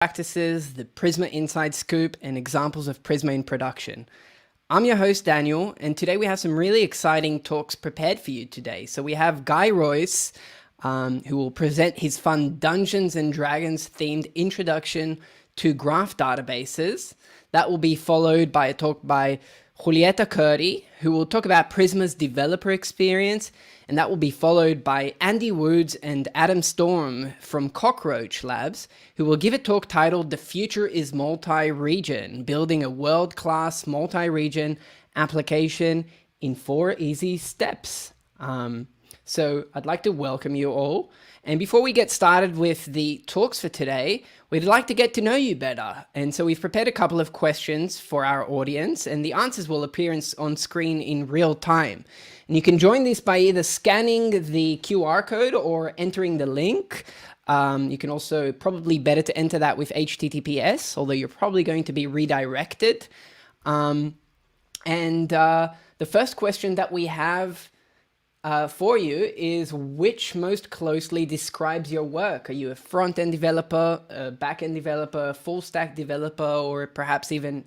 practices, the Prisma Inside Scoop, and examples of Prisma in production. I'm your host, Daniel, and today we have some really exciting talks prepared for you today. So we have Guy Royse, who will present his fun Dungeons and Dragons themed introduction to graph databases. That will be followed by a talk by Julieta Curdi, who will talk about Prisma's developer experience, and that will be followed by Andy Woods and Adam Storm from Cockroach Labs, who will give a talk titled The Future is Multi-Region, Building a World-Class Multi-Region Application in 4 Easy Steps. So I'd like to welcome you all. And before we get started with the talks for today, we'd like to get to know you better. And so we've prepared a couple of questions for our audience, and the answers will appear on screen in real time. And you can join this by either scanning the QR code or entering the link. You can also probably better to enter that with HTTPS, although you're probably going to be redirected. The first question that we have for you is, which most closely describes your work? Are you a front-end developer, a back-end developer, full-stack developer, or perhaps even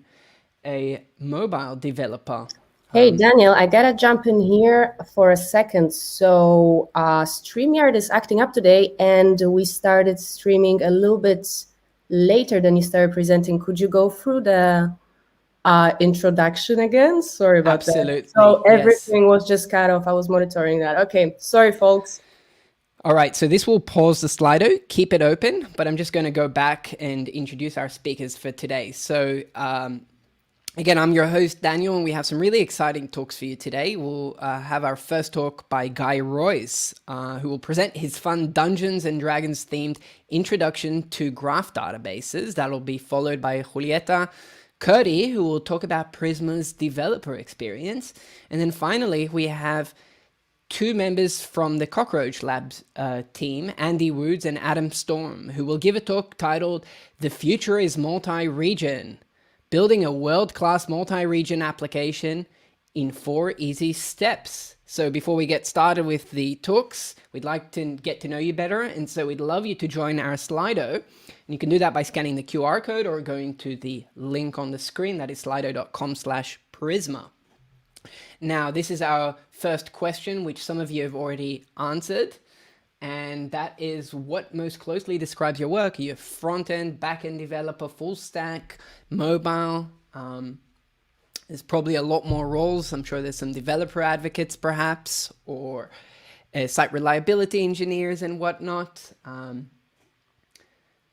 a mobile developer? Hey, Daniel, I gotta jump in here for a second. So StreamYard is acting up today, and we started streaming a little bit later than you started presenting. Could you go through the introduction again? Sorry about Absolutely, that. So everything yes. was just cut off. I was monitoring that. Okay, sorry, folks. All right, so this will pause the Slido, keep it open, but I'm just going to go back and introduce our speakers for today. So again, I'm your host, Daniel, and we have some really exciting talks for you today. We'll have our first talk by Guy Royse, who will present his fun Dungeons and Dragons themed introduction to graph databases. That'll be followed by Julieta Curdi, who will talk about Prisma's developer experience. And then finally, we have two members from the Cockroach Labs team, Andy Woods and Adam Storm, who will give a talk titled The Future is Multi-Region, Building a World-Class Multi-Region Application in 4 Easy Steps. So before we get started with the talks, we'd like to get to know you better, and so we'd love you to join our Slido. And you can do that by scanning the QR code or going to the link on the screen. That is slido.com/Prisma. Now, this is our first question, which some of you have already answered. And that is, what most closely describes your work? Are you a front-end, back-end developer, full-stack, mobile? There's probably a lot more roles. I'm sure there's some developer advocates, perhaps, or site reliability engineers and whatnot.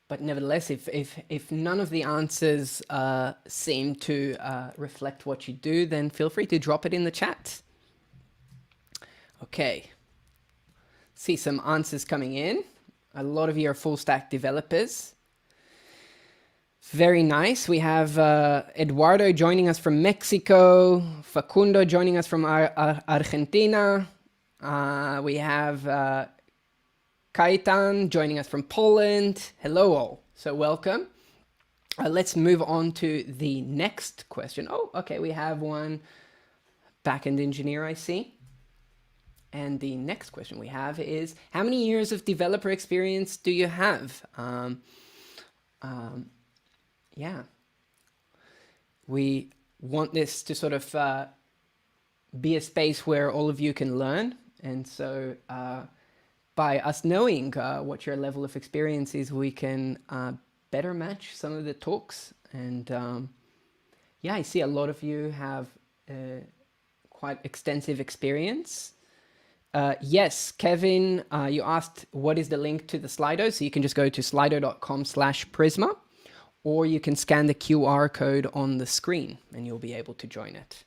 But nevertheless, if none of the answers seem to reflect what you do, then feel free to drop it in the chat. Okay. See some answers coming in. A lot of you are full stack developers. Very nice. We have Eduardo joining us from Mexico, Facundo joining us from Argentina. We have Kaitan joining us from Poland. Hello all. So welcome. Let's move on to the next question. Oh, okay. We have one backend engineer, I see. And the next question we have is, how many years of developer experience do you have? Yeah. We want this to sort of be a space where all of you can learn. And so by us knowing what your level of experience is, we can better match some of the talks. And yeah, I see a lot of you have quite extensive experience. Yes, Kevin, you asked what is the link to the Slido. So you can just go to slido.com/Prisma, or you can scan the QR code on the screen and you'll be able to join it.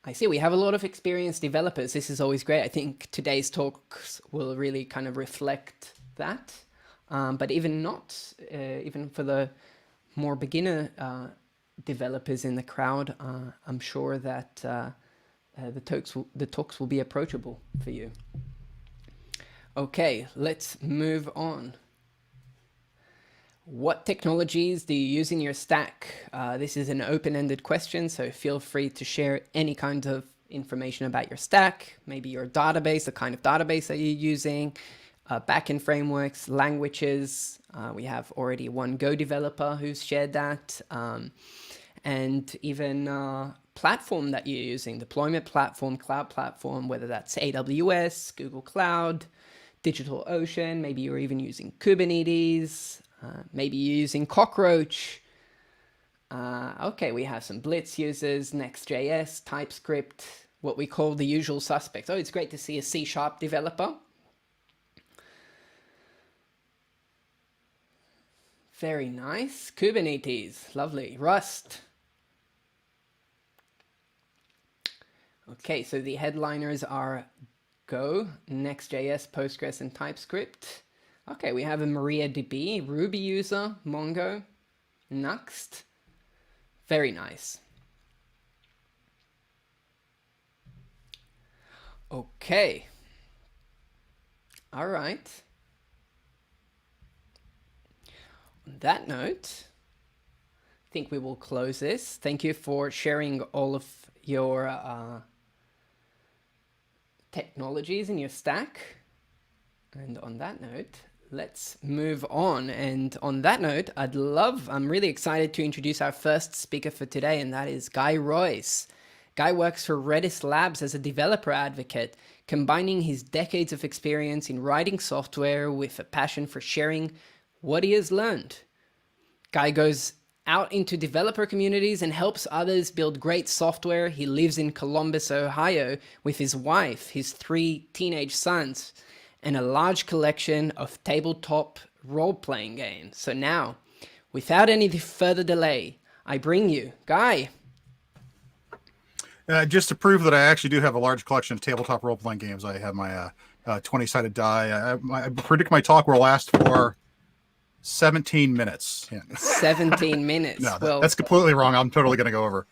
I see we have a lot of experienced developers. This is always great. I think today's talks will really kind of reflect that. But even not, even for the more beginner developers in the crowd, I'm sure that the talks will be approachable for you. Okay, let's move on. What technologies do you use in your stack? This is an open-ended question, so feel free to share any kind of information about your stack, maybe your database, the kind of database that you're using, backend frameworks, languages. We have already one Go developer who's shared that. And even platform that you're using, deployment platform, cloud platform, whether that's AWS, Google Cloud, DigitalOcean, maybe you're even using Kubernetes, maybe you're using Cockroach. Okay, we have some Blitz users, Next.js, TypeScript, what we call the usual suspects. Oh, it's great to see a C# developer. Very nice. Kubernetes, lovely. Rust. Okay, so the headliners are Go, Next.js, Postgres, and TypeScript. Okay, we have a MariaDB, Ruby user, Mongo, Nuxt. Very nice. Okay. All right. On that note, I think we will close this. Thank you for sharing all of your technologies in your stack. And on that note, let's move on. And on that note, I'm really excited to introduce our first speaker for today, and that is Guy Royse. Guy works for Redis Labs as a developer advocate, combining his decades of experience in writing software with a passion for sharing what he has learned. Guy goes out into developer communities and helps others build great software. He lives in Columbus, Ohio with his wife, his 3 teenage sons, and a large collection of tabletop role-playing games. So now, without any further delay, I bring you Guy. Just to prove that I actually do have a large collection of tabletop role-playing games, I have my 20-sided die. I predict my talk will last for 17 minutes. Yeah. 17 minutes. No, that's completely wrong. I'm totally going to go over.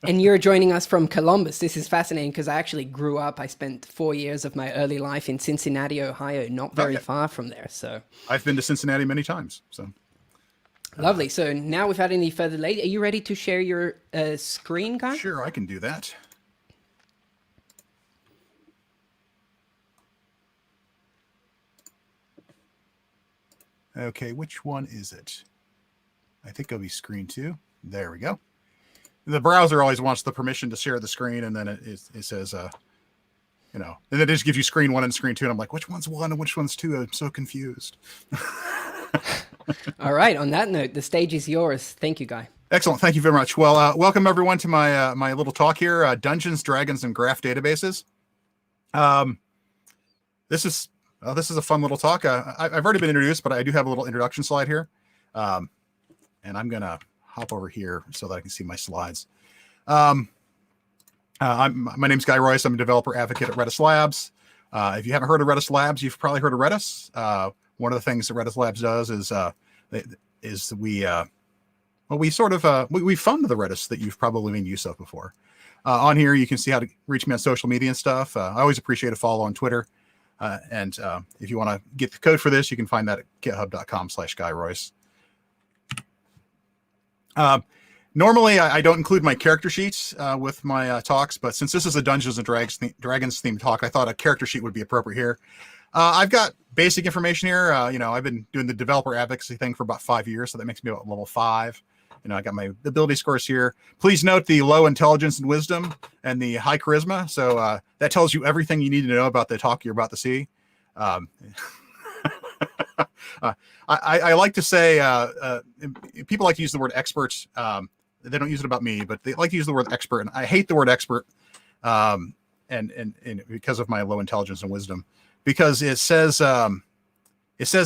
And you're joining us from Columbus. This is fascinating because I actually grew up. I spent 4 years of my early life in Cincinnati, Ohio, not very far from there. So I've been to Cincinnati many times. So lovely. So now, without any further delay, are you ready to share your screen, Guy? Sure, I can do that. Okay, which one is it? I think it'll be screen 2. There we go. The browser always wants the permission to share the screen, and then it says, and then it just gives you screen 1 and screen 2, and I'm like, which one's 1 and which one's 2? I'm so confused. All right. On that note, the stage is yours. Thank you, Guy. Excellent. Thank you very much. Well, welcome everyone to my my little talk here, Dungeons, Dragons, and Graph Databases. This is a fun little talk. I've already been introduced, but I do have a little introduction slide here. And I'm going to hop over here so that I can see my slides. My name's Guy Royse. I'm a developer advocate at Redis Labs. If you haven't heard of Redis Labs, you've probably heard of Redis. One of the things that Redis Labs does is we fund the Redis that you've probably made use of before. On here, you can see how to reach me on social media and stuff. I always appreciate a follow on Twitter. And if you want to get the code for this, you can find that at github.com/GuyRoyse. Normally, I don't include my character sheets with my talks, but since this is a Dungeons and Dragons themed talk, I thought a character sheet would be appropriate here. I've got basic information here. I've been doing the developer advocacy thing for about 5 years, so that makes me about level 5. I got my ability scores here. Please note the low intelligence and wisdom and the high charisma. So that tells you everything you need to know about the talk you're about to see. I like to say, people like to use the word experts. They don't use it about me, but they like to use the word expert. And I hate the word expert and because of my low intelligence and wisdom, because it says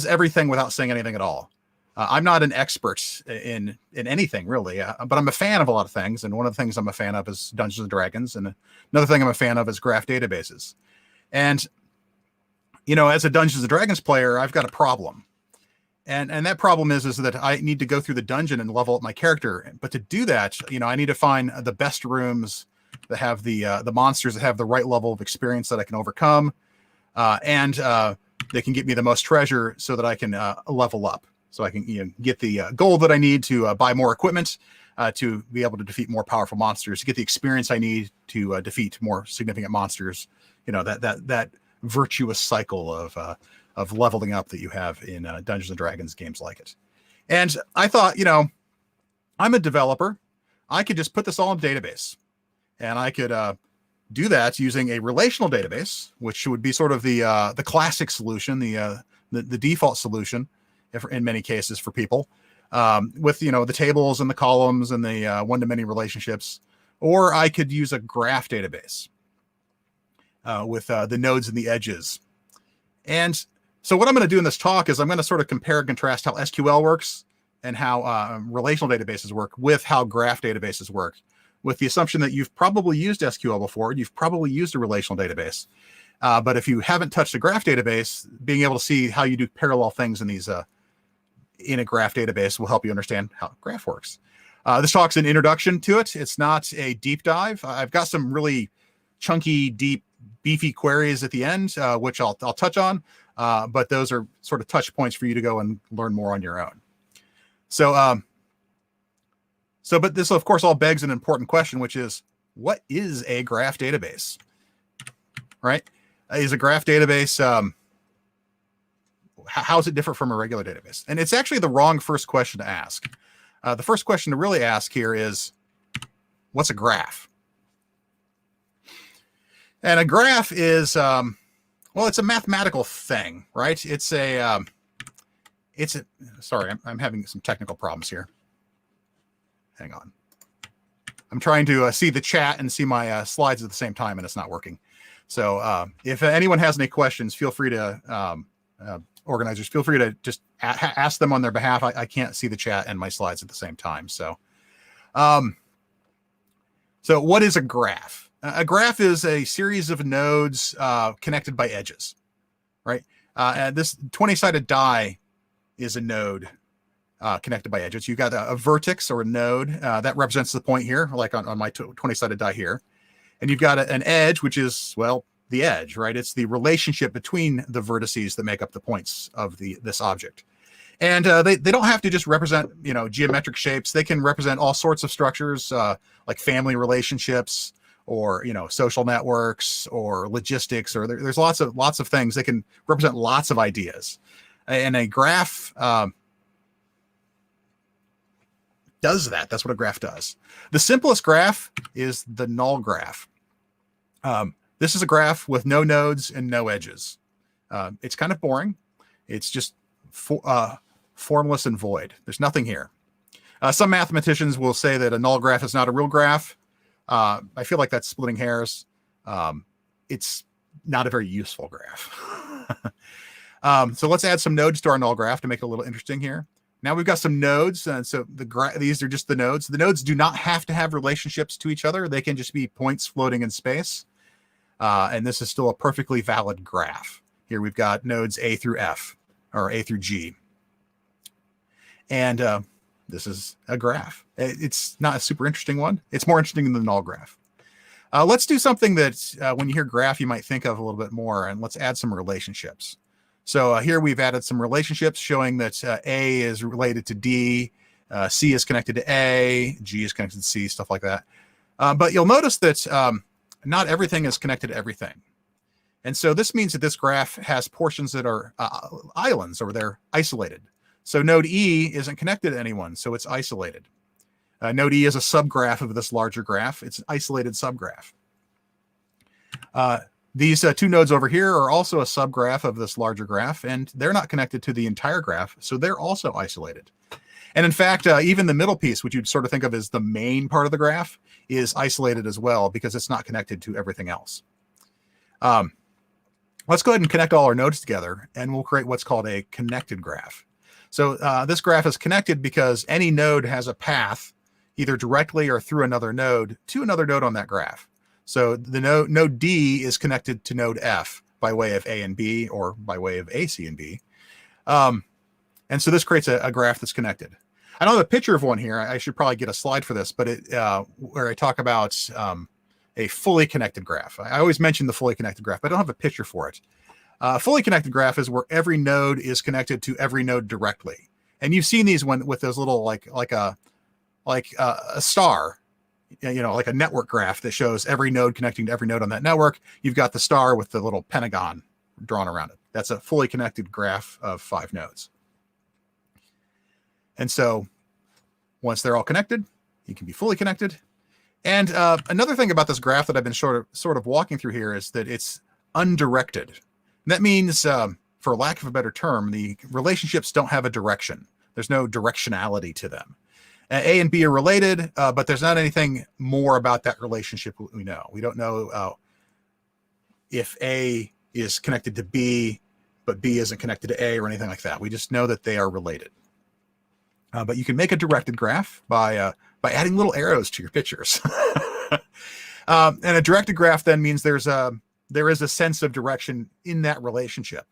everything without saying anything at all. I'm not an expert in anything really, but I'm a fan of a lot of things. And one of the things I'm a fan of is Dungeons and Dragons. And another thing I'm a fan of is graph databases. And, as a Dungeons and Dragons player, I've got a problem. And that problem is that I need to go through the dungeon and level up my character. But to do that, I need to find the best rooms that have the monsters that have the right level of experience that I can overcome. And they can get me the most treasure so that I can level up. So I can get the gold that I need to buy more equipment, to be able to defeat more powerful monsters, to get the experience I need to defeat more significant monsters. That virtuous cycle of leveling up that you have in Dungeons and Dragons games like it. And I thought, I'm a developer. I could just put this all in a database, and I could do that using a relational database, which would be sort of the classic solution, the default solution, in many cases for people, with the tables and the columns and the one-to-many relationships. Or I could use a graph database with the nodes and the edges. And so what I'm going to do in this talk is I'm going to sort of compare and contrast how SQL works and how relational databases work with how graph databases work, with the assumption that you've probably used SQL before, you've probably used a relational database. But if you haven't touched a graph database, being able to see how you do parallel things in these in a graph database will help you understand how graph works. This talk's an introduction to it. It's not a deep dive. I've got some really chunky, deep, beefy queries at the end, which I'll touch on. But those are sort of touch points for you to go and learn more on your own. But this, of course, all begs an important question, which is, what is a graph database? Right? Is a graph database, how is it different from a regular database? And it's actually the wrong first question to ask. The first question to really ask here is, what's a graph? And a graph is, it's a mathematical thing, right? Sorry, I'm having some technical problems here. Hang on. I'm trying to see the chat and see my slides at the same time, and it's not working. So if anyone has any questions, feel free to, organizers, feel free to just ask them on their behalf. I can't see the chat and my slides at the same time. So what is a graph? A graph is a series of nodes connected by edges, right? And this 20-sided die is a node connected by edges. You've got a vertex or a node that represents the point here, like on my 20-sided die here. And you've got an edge, which is, well, the edge, right? It's the relationship between the vertices that make up the points of this object. And they don't have to just represent, geometric shapes. They can represent all sorts of structures, like family relationships, or social networks, or logistics, or there's lots of things. They can represent lots of ideas. And a graph does that. That's what a graph does. The simplest graph is the null graph. This is a graph with no nodes and no edges. It's kind of boring. It's just formless and void. There's nothing here. Some mathematicians will say that a null graph is not a real graph. I feel like that's splitting hairs. It's not a very useful graph. So let's add some nodes to our null graph to make it a little interesting here. Now we've got some nodes, and so these are just the nodes. The nodes do not have to have relationships to each other. They can just be points floating in space. And this is still a perfectly valid graph. Here we've got nodes A through F, or A through G. And this is a graph. It's not a super interesting one. It's more interesting than the null graph. Let's do something that when you hear graph, you might think of a little bit more, and let's add some relationships. So here we've added some relationships showing that A is related to D, C is connected to A, G is connected to C, stuff like that. But you'll notice that not everything is connected to everything. And so this means that this graph has portions that are islands, or they're isolated. So node E isn't connected to anyone, so it's isolated. Node E is a subgraph of this larger graph. It's an isolated subgraph. These two nodes over here are also a subgraph of this larger graph, and they're not connected to the entire graph, so they're also isolated. And in fact, even the middle piece, which you'd sort of think of as the main part of the graph, is isolated as well because it's not connected to everything else. Let's go ahead and connect all our nodes together, and we'll create what's called a connected graph. So this graph is connected because any node has a path, either directly or through another node, to another node on that graph. So the node D is connected to node F by way of A and B, or by way of A, C, and B. And so this creates a graph that's connected. I don't have a picture of one here. I should probably get a slide for this, but where I talk about a fully connected graph. I always mention the fully connected graph, but I don't have a picture for it. Fully connected graph is where every node is connected to every node directly. And you've seen these with those little like a star, like a network graph that shows every node connecting to every node on that network. You've got the star with the little pentagon drawn around it. That's a fully connected graph of 5 nodes. And so once they're all connected, you can be fully connected. And another thing about this graph that I've been sort of walking through here is that it's undirected. And that means, for lack of a better term, the relationships don't have a direction. There's no directionality to them. A and B are related, but there's not anything more about that relationship we know. We don't know if A is connected to B, but B isn't connected to A or anything like that. We just know that they are related. But you can make a directed graph by adding little arrows to your pictures. And a directed graph then means there is a sense of direction in that relationship.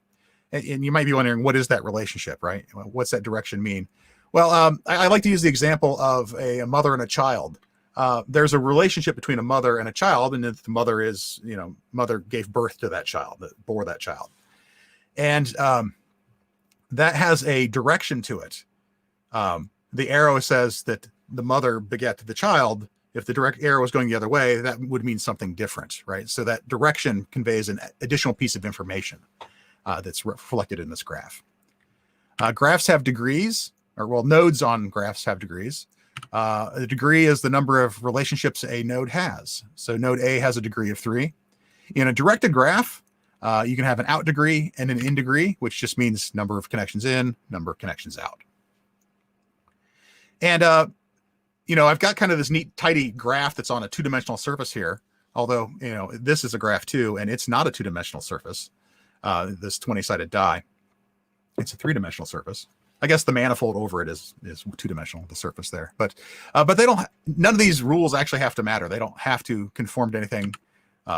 And you might be wondering, what is that relationship, right? What's that direction mean? Well, I like to use the example of a mother and a child. There's a relationship between a mother and a child, and if the mother is, mother gave birth to that child, that bore that child. And that has a direction to it. The arrow says that the mother begat the child. If the direct arrow is going the other way, that would mean something different, right? So that direction conveys an additional piece of information that's reflected in this graph. Graphs have degrees, nodes on graphs have degrees. A degree is the number of relationships a node has. So node A has a degree of 3. In a directed graph, you can have an out degree and an in degree, which just means number of connections in, number of connections out. And, I've got kind of this neat, tidy graph that's on a 2-dimensional surface here. Although, this is a graph too, and it's not a 2-dimensional surface. This 20-sided die, it's a 3-dimensional surface. I guess the manifold over it is 2-dimensional, the surface there. But none of these rules actually have to matter. They don't have to conform to anything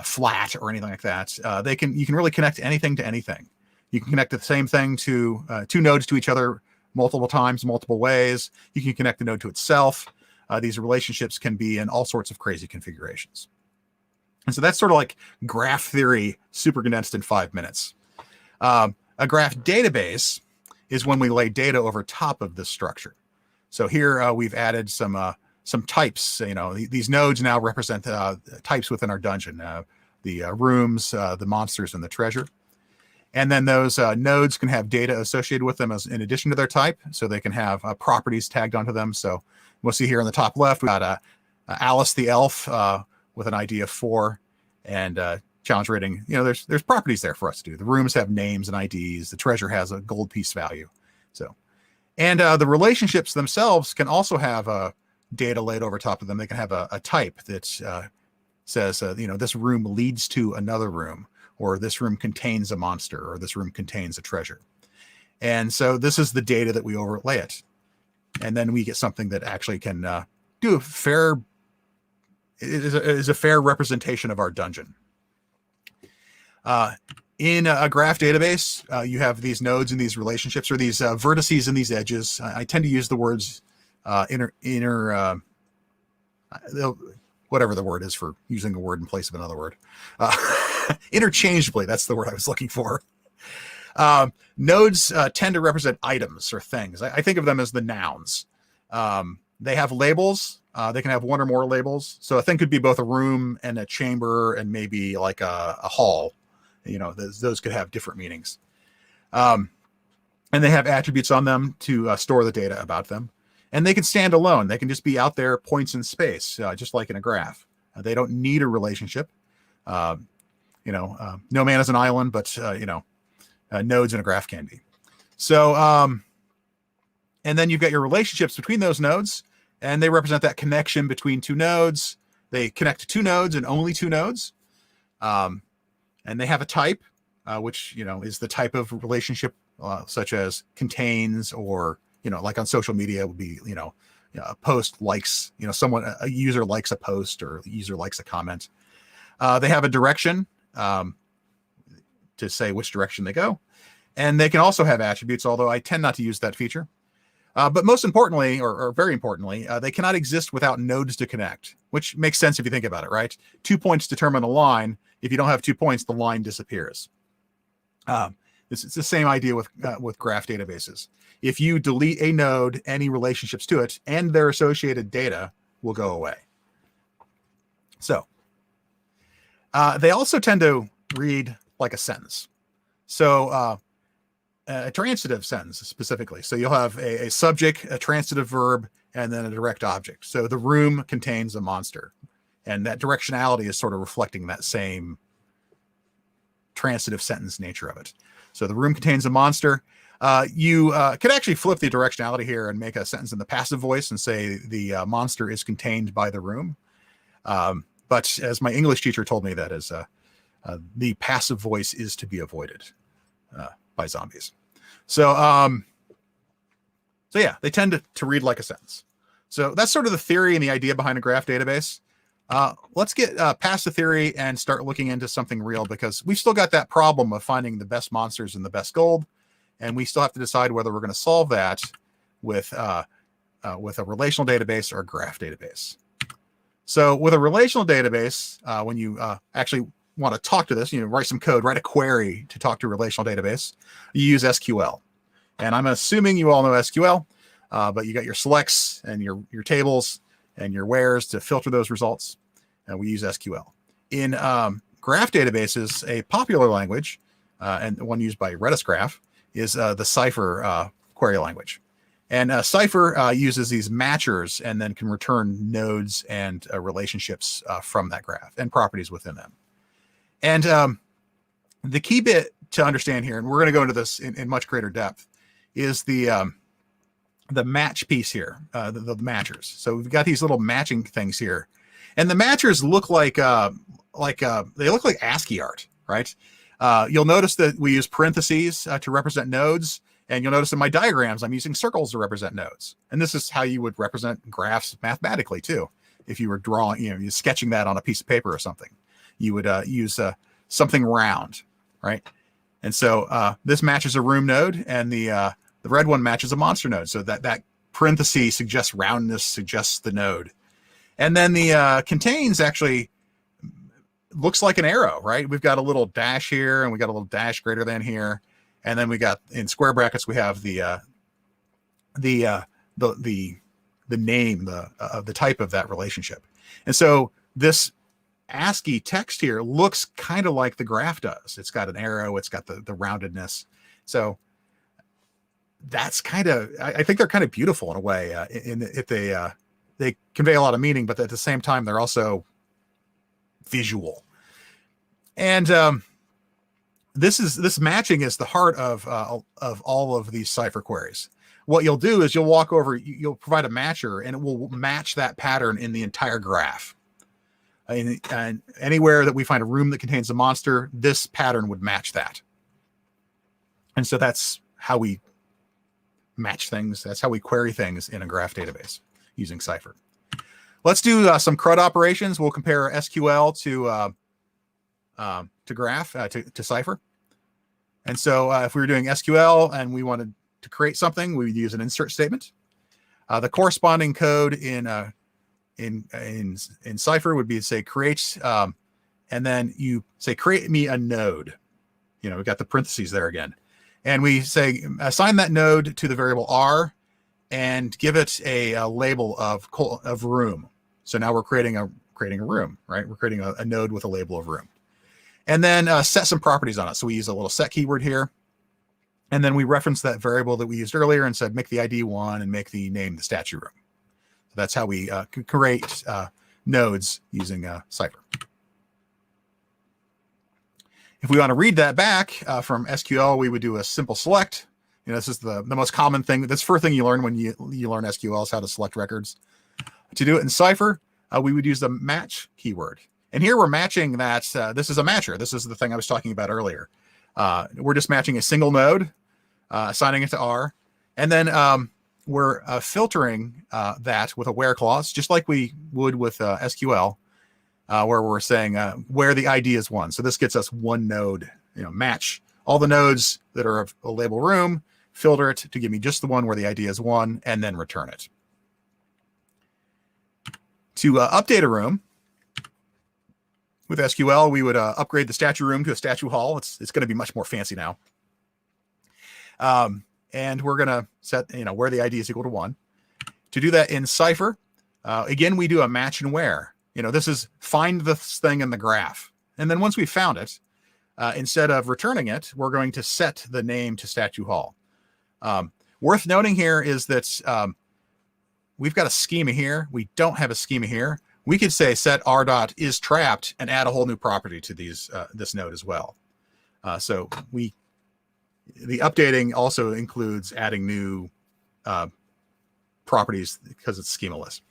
flat or anything like that. You can really connect anything to anything. You can connect the same thing to 2 nodes to each other multiple times, multiple ways. You can connect the node to itself. These relationships can be in all sorts of crazy configurations. And so that's sort of like graph theory, super condensed in 5 minutes. A graph database is when we lay data over top of this structure. So here we've added some types. These nodes now represent types within our dungeon: the rooms, the monsters, and the treasure. And then those nodes can have data associated with them in addition to their type, so they can have properties tagged onto them. So we'll see here on the top left, we've got Alice the elf with an ID of 4 and challenge rating. There's properties there for us to do. The rooms have names and IDs. The treasure has a gold piece value. And the relationships themselves can also have data laid over top of them. They can have a type that says, this room leads to another room, or this room contains a monster, or this room contains a treasure. And so this is the data that we overlay it. And then we get something that actually can do is a fair representation of our dungeon. In a graph database, you have these nodes and these relationships, or these vertices and these edges. I tend to use the words whatever the word is for using a word in place of another word. Interchangeably, that's the word I was looking for. Nodes tend to represent items or things. I think of them as the nouns. They have labels. They can have one or more labels. So a thing could be both a room and a chamber and maybe like a hall. Those could have different meanings. And they have attributes on them to store the data about them. And they can stand alone. They can just be out there, points in space, just like in a graph. They don't need a relationship. No man is an island, but nodes in a graph can be. So, and then you've got your relationships between those nodes, and they represent that connection between 2 nodes. They connect to 2 nodes and only 2 nodes. And they have a type, which, is the type of relationship, such as contains, or, like on social media would be, a post likes, a user likes a post, or a user likes a comment. They have a direction to say which direction they go. And they can also have attributes, although I tend not to use that feature. But most importantly, or very importantly, they cannot exist without nodes to connect, which makes sense if you think about it, right? 2 points determine a line. If you don't have 2 points, the line disappears. It's the same idea with graph databases. If you delete a node, any relationships to it and their associated data will go away. So they also tend to read like a sentence. So a transitive sentence specifically. So you'll have a subject, a transitive verb, and then a direct object. So the room contains a monster, and that directionality is sort of reflecting that same transitive sentence nature of it. So the room contains a monster. You could actually flip the directionality here and make a sentence in the passive voice and say the monster is contained by the room. But as my English teacher told me, that is the passive voice is to be avoided by zombies. So yeah, they tend to read like a sentence. So that's sort of the theory and the idea behind a graph database. Let's get past the theory and start looking into something real, because we've still got that problem of finding the best monsters and the best gold. And we still have to decide whether we're going to solve that with a relational database or a graph database. So with a relational database, when you actually want to talk to this, write some code, write a query to talk to a relational database, you use SQL. And I'm assuming you all know SQL, but you got your selects and your tables and your wheres to filter those results. And we use SQL. In graph databases, a popular language, and one used by Redis Graph, is the Cypher query language. And Cypher uses these matchers and then can return nodes and relationships from that graph and properties within them. And the key bit to understand here, and we're going to go into this in much greater depth, is the match piece here, the matchers. So we've got these little matching things here, and the matchers look like they look like ASCII art, right? You'll notice that we use parentheses to represent nodes, and you'll notice in my diagrams I'm using circles to represent nodes. And this is how you would represent graphs mathematically too. If you were drawing, you're sketching that on a piece of paper or something, you would use something round, right? And so this matches a room node, and the red one matches a monster node. So that parenthesis suggests roundness, suggests the node. And then the contains actually looks like an arrow, right? We've got a little dash here, and we got a little dash greater than here. And then we got in square brackets, we have the name, the type of that relationship. And so this ASCII text here looks kind of like the graph does. It's got an arrow, it's got the roundedness. So that's kind of, I think they're kind of beautiful in a way, if they convey a lot of meaning, but at the same time, they're also visual. And this matching is the heart of all of these Cypher queries. What you'll do is you'll provide a matcher, and it will match that pattern in the entire graph. And anywhere that we find a room that contains a monster, this pattern would match that. And so that's how we match things. That's how we query things in a graph database using Cypher. Let's do some CRUD operations. We'll compare SQL to graph, to Cypher. And so if we were doing SQL and we wanted to create something, we would use an insert statement. The corresponding code in Cypher would be, say, create, and then you say, create me a node. We've got the parentheses there again. And we say, assign that node to the variable R and give it a label of room. So now we're creating a room, right? We're creating a node with a label of room. And then set some properties on it. So we use a little set keyword here. And then we reference that variable that we used earlier and said, make the ID 1 and make the name the statue room. So that's how we create nodes using Cypher. If we want to read that back from SQL, we would do a simple select. This is the most common thing. That's the first thing you learn when you learn SQL is how to select records. To do it in Cypher, we would use the match keyword. And here we're matching that. This is a matcher. This is the thing I was talking about earlier. We're just matching a single node, assigning it to R. And then we're filtering that with a where clause, just like we would with SQL, where we're saying where the ID is 1. So this gets us one node, match all the nodes that are of a label room, filter it to give me just the one where the ID is 1, and then return it. To update a room, with SQL, we would upgrade the statue room to a statue hall. It's going to be much more fancy now. And we're going to set, where the ID is equal to 1. To do that in Cypher, again, we do a match and where. This is find this thing in the graph. And then once we found it, instead of returning it, we're going to set the name to Statue Hall. Worth noting here is that we've got a schema here. We don't have a schema here. We could say set r dot is trapped and add a whole new property to these this node as well. So the updating also includes adding new properties because it's schemaless.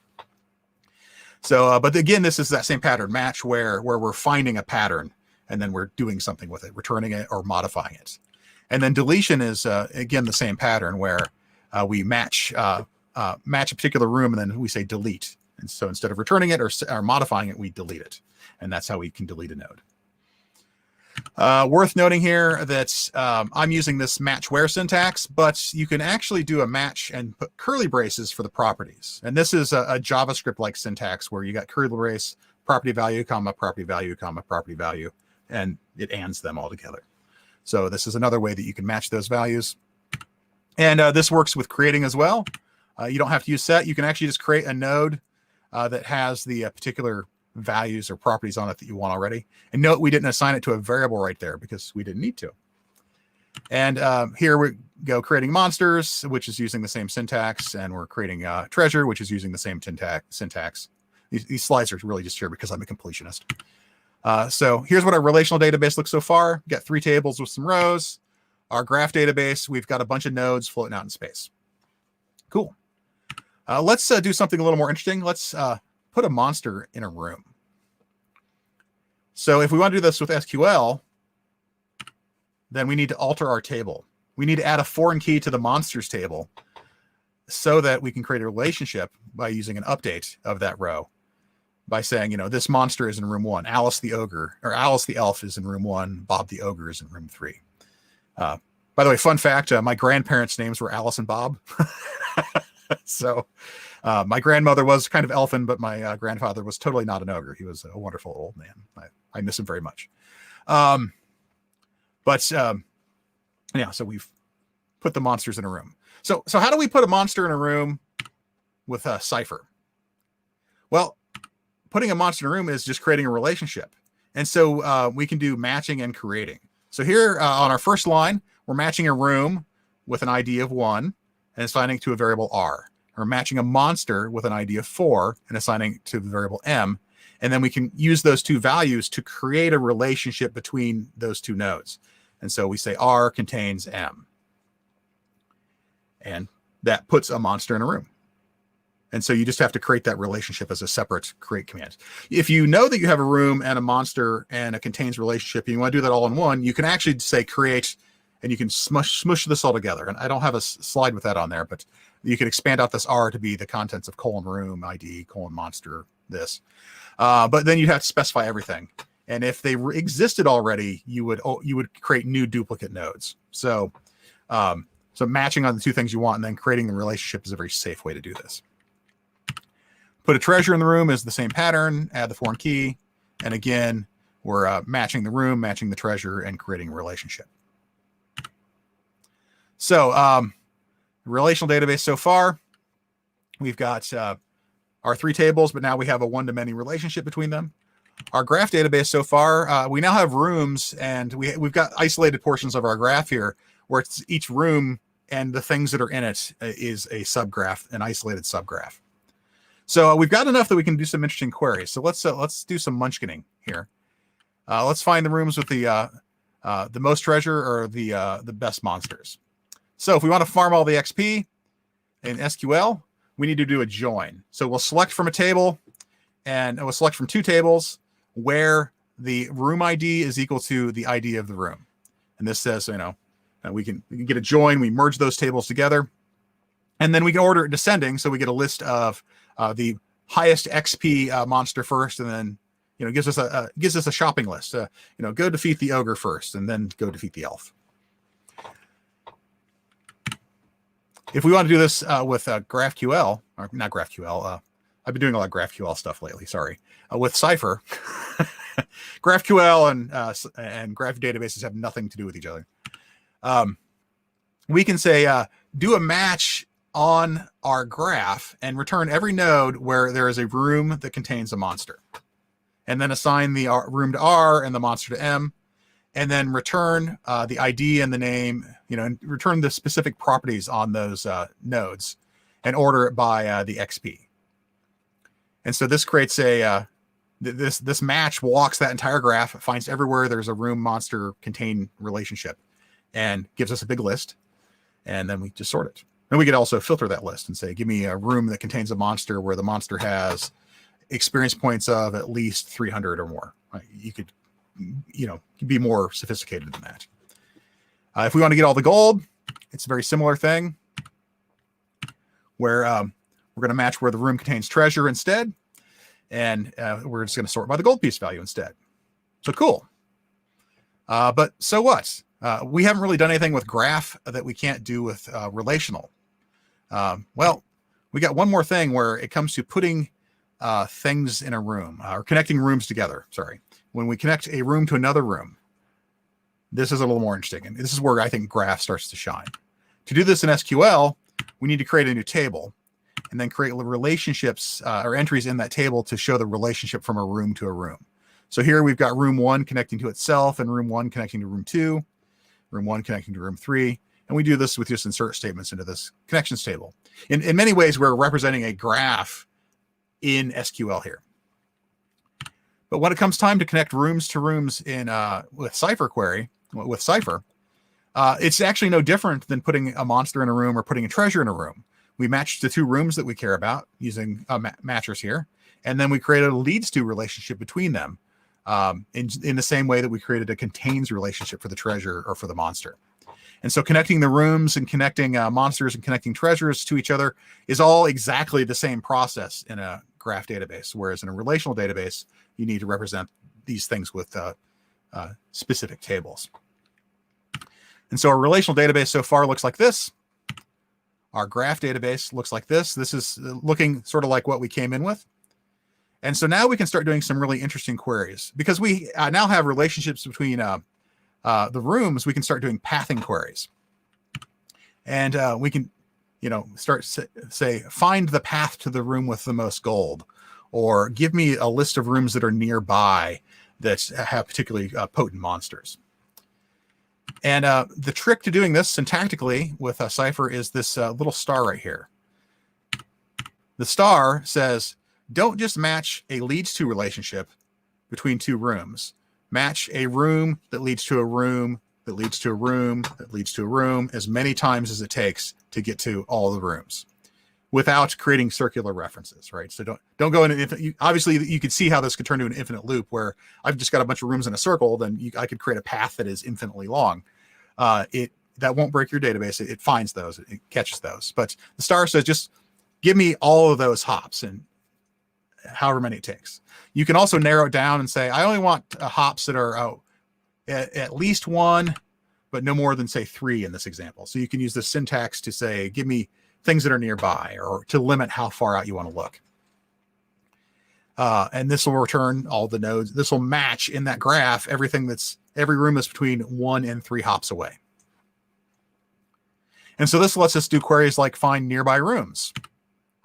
So, but again, this is that same pattern match where we're finding a pattern and then we're doing something with it, returning it or modifying it. And then deletion is again the same pattern where we match a particular room and then we say delete. And so instead of returning it or modifying it, we delete it. And that's how we can delete a node. Worth noting here that I'm using this match where syntax, but you can actually do a match and put curly braces for the properties. And this is a JavaScript-like syntax where you got curly brace, property value, comma, property value, comma, property value, and it ands them all together. So this is another way that you can match those values. And this works with creating as well. You don't have to use set. You can actually just create a node that has the particular values or properties on it that you want already. And note we didn't assign it to a variable right there because we didn't need to. And here we go creating monsters, which is using the same syntax, and we're creating treasure, which is using the same syntax. These slides are really just here because I'm a completionist. So here's what our relational database looks so far. We've got 3 tables with some rows. Our graph database, we've got a bunch of nodes floating out in space. Cool. Let's do something a little more interesting. Let's put a monster in a room. So if we want to do this with SQL, then we need to alter our table. We need to add a foreign key to the monsters table so that we can create a relationship by using an update of that row by saying, you know, this monster is in room 1. Alice the ogre or Alice the elf is in room 1. Bob the ogre is in room 3. By the way, fun fact, my grandparents' names were Alice and Bob. So my grandmother was kind of elfin, but my grandfather was totally not an ogre. He was a wonderful old man. I miss him very much. Yeah, so we've put the monsters in a room. So how do we put a monster in a room with a cipher? Well, putting a monster in a room is just creating a relationship. And so we can do matching and creating. So here on our first line, we're matching a room with an ID of 1 and assigning to a variable R. We're matching a monster with an ID of 4 and assigning to the variable M. And then we can use those 2 values to create a relationship between those 2 nodes. And so we say R contains M. And that puts a monster in a room. And so you just have to create that relationship as a separate create command. If you know that you have a room and a monster and a contains relationship, and you want to do that all in one, you can actually say create, and you can smush this all together. And I don't have a slide with that on there, but you can expand out this R to be the contents of colon room, ID, colon monster, this. But then you'd have to specify everything. And if they existed already, you would create new duplicate nodes. So matching on the 2 things you want and then creating the relationship is a very safe way to do this. Put a treasure in the room is the same pattern, add the foreign key. And again, we're matching the room, matching the treasure, and creating a relationship. So relational database so far, we've got our 3 tables, but now we have a one-to-many relationship between them. Our graph database so far, we now have rooms, and we've got isolated portions of our graph here where it's each room and the things that are in it is a subgraph, an isolated subgraph. So we've got enough that we can do some interesting queries. So let's do some munchkining here. Let's find the rooms with the most treasure or the best monsters. So if we want to farm all the XP in SQL, we need to do a join. So we'll select from a table, and we'll select from 2 tables where the room ID is equal to the ID of the room. And this says, you know, we can get a join. We merge those tables together, and then we can order it descending. So we get a list of the highest XP monster first, and then, you know, gives us a shopping list. You know, go defeat the ogre first, and then go defeat the elf. If we want to do this with GraphQL, or not GraphQL, I've been doing a lot of GraphQL stuff lately. Sorry, with Cypher, GraphQL and graph databases have nothing to do with each other. We can say do a match on our graph and return every node where there is a room that contains a monster, and then assign the room to R and the monster to M. and then return the ID and the name, and return the specific properties on those nodes and order it by the XP. And so this creates this match walks that entire graph, finds everywhere there's a room monster contain relationship, and gives us a big list. And then we just sort it. And we could also filter that list and say, give me a room that contains a monster where the monster has experience points of at least 300 or more. You could, be more sophisticated than that. If we want to get all the gold, it's a very similar thing where we're going to match where the room contains treasure instead. And we're just going to sort by the gold piece value instead. So cool. But so what? We haven't really done anything with graph that we can't do with relational. Well, we got one more thing where it comes to putting things in a room or connecting rooms together. Sorry. When we connect a room to another room, this is a little more interesting. And this is where I think graph starts to shine. To do this in SQL, we need to create a new table and then create relationships or entries in that table to show the relationship from a room to a room. So here we've got room 1 connecting to itself and room 1 connecting to room 2, room 1 connecting to room 3. And we do this with just insert statements into this connections table. In many ways, we're representing a graph in SQL here. But when it comes time to connect rooms to rooms in with Cypher query, with Cypher, it's actually no different than putting a monster in a room or putting a treasure in a room. We match the two rooms that we care about using matchers here, and then we create a leads to relationship between them in the same way that we created a contains relationship for the treasure or for the monster. And so connecting the rooms and connecting monsters and connecting treasures to each other is all exactly the same process in a graph database, whereas in a relational database, you need to represent these things with specific tables. And so our relational database so far looks like this. Our graph database looks like this. This is looking sort of like what we came in with. And so now we can start doing some really interesting queries. Because we now have relationships between the rooms, we can start doing pathing queries. And we can, start say, find the path to the room with the most gold, or give me a list of rooms that are nearby that have particularly potent monsters. And the trick to doing this syntactically with Cypher is this little star right here. The star says, don't just match a leads to relationship between two rooms. Match a room that leads to a room that leads to a room that leads to a room as many times as it takes to get to all the rooms without creating circular references, right? So don't go in an infinite. Obviously, you could see how this could turn to an infinite loop where I've just got a bunch of rooms in a circle. Then I could create a path that is infinitely long. That won't break your database. It finds those, it catches those. But the star says, just give me all of those hops and however many it takes. You can also narrow it down and say, I only want hops that are at least 1, but no more than, say, 3 in this example. So you can use the syntax to say, give me things that are nearby, or to limit how far out you want to look. And this will return all the nodes. This will match in that graph every room that's between 1 and 3 hops away. And so this lets us do queries like find nearby rooms,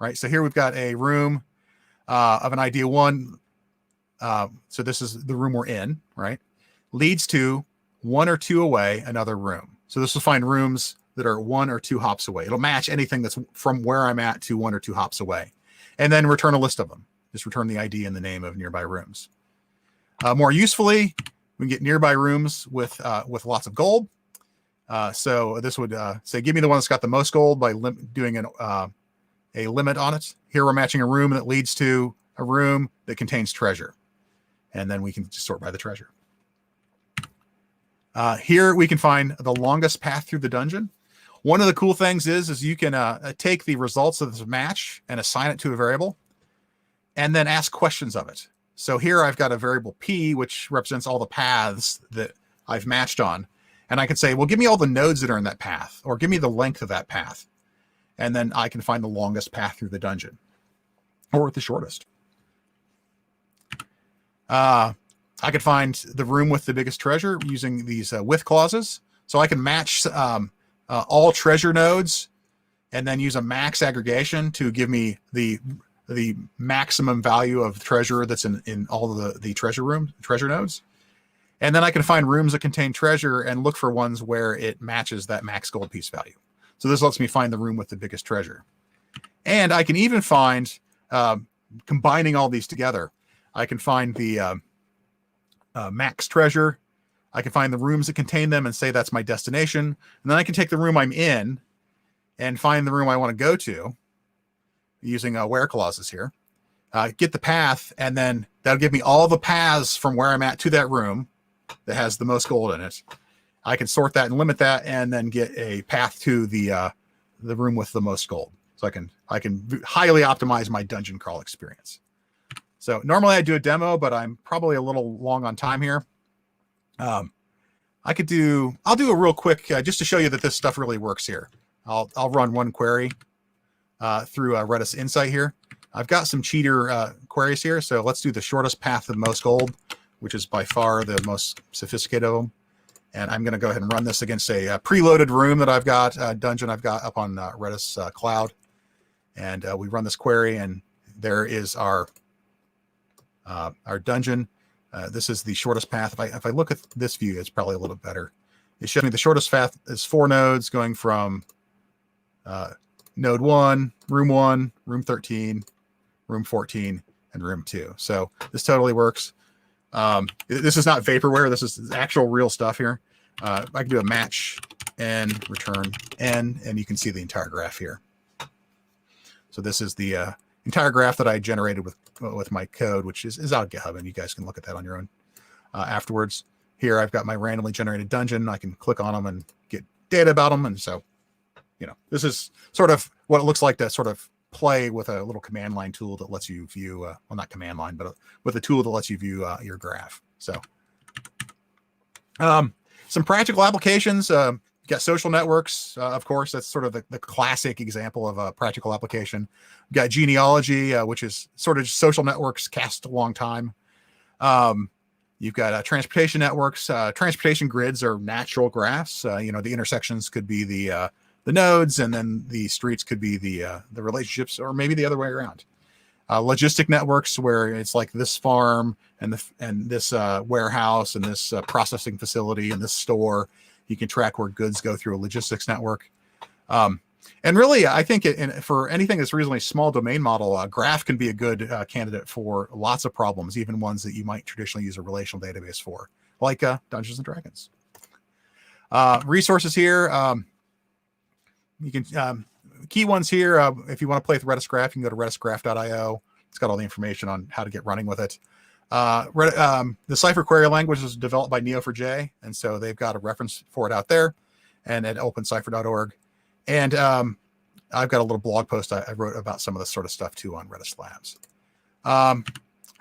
right? So here we've got a room of an ID 1. So this is the room we're in, right? Leads to 1 or 2 away, another room. So this will find rooms that are 1 or 2 hops away. It'll match anything that's from where I'm at to 1 or 2 hops away, and then return a list of them. Just return the ID and the name of nearby rooms. More usefully, we can get nearby rooms with lots of gold. So this would say, give me the one that's got the most gold by doing a limit on it. Here we're matching a room that leads to a room that contains treasure. And then we can just sort by the treasure. Here we can find the longest path through the dungeon. One of the cool things is you can take the results of this match and assign it to a variable and then ask questions of it. So here I've got a variable P, which represents all the paths that I've matched on. And I can say, well, give me all the nodes that are in that path, or give me the length of that path. And then I can find the longest path through the dungeon, or the shortest. I could find the room with the biggest treasure using these with clauses. So I can match all treasure nodes and then use a max aggregation to give me the maximum value of treasure that's in all of the treasure nodes. And then I can find rooms that contain treasure and look for ones where it matches that max gold piece value. So this lets me find the room with the biggest treasure. And I can even find, combining all these together, I can find the max treasure. I can find the rooms that contain them and say that's my destination. And then I can take the room I'm in and find the room I want to go to using where clauses here. Get the path, and then that'll give me all the paths from where I'm at to that room that has the most gold in it. I can sort that and limit that, and then get a path to the room with the most gold. So I can highly optimize my dungeon crawl experience. So normally I do a demo, but I'm probably a little long on time here. I'll do a real quick just to show you that this stuff really works here. I'll run one query through Redis Insight here. I've got some cheater queries here, so let's do the shortest path to the most gold, which is by far the most sophisticated of them. And I'm going to go ahead and run this against a preloaded room that I've got, dungeon I've got up on Redis Cloud. And we run this query, and there is our dungeon. This is the shortest path. If I look at this view, it's probably a little bit better. It shows me the shortest path is 4 nodes going from node 1, room 13, room 14, and room 2. So this totally works. This is not vaporware. This is actual real stuff here. I can do a match and return n, and you can see the entire graph here. So this is the entire graph that I generated with my code, which is out of GitHub, and you guys can look at that on your own afterwards. Here I've got my randomly generated dungeon. I can click on them and get data about them, and so this is sort of what it looks like to sort of play with a little command line tool that lets you view, well, not command line, but with a tool that lets you view your graph. So some practical applications, you got social networks, of course, that's sort of the classic example of a practical application. You got genealogy, which is sort of social networks cast a long time. You've got transportation networks. Transportation grids are natural graphs. The intersections could be the nodes, and then the streets could be the relationships, or maybe the other way around. Logistic networks, where it's like this farm and this warehouse and this processing facility and this store. You can track where goods go through a logistics network. And really, I think for anything that's reasonably small domain model, graph can be a good candidate for lots of problems, even ones that you might traditionally use a relational database for, like Dungeons and Dragons. Resources here. You can key ones here. If you want to play with Redis Graph, you can go to redisgraph.io. It's got all the information on how to get running with it. The Cypher query language was developed by Neo4j, and so they've got a reference for it out there, and at opencypher.org. And I've got a little blog post I wrote about some of this sort of stuff too on Redis Labs. I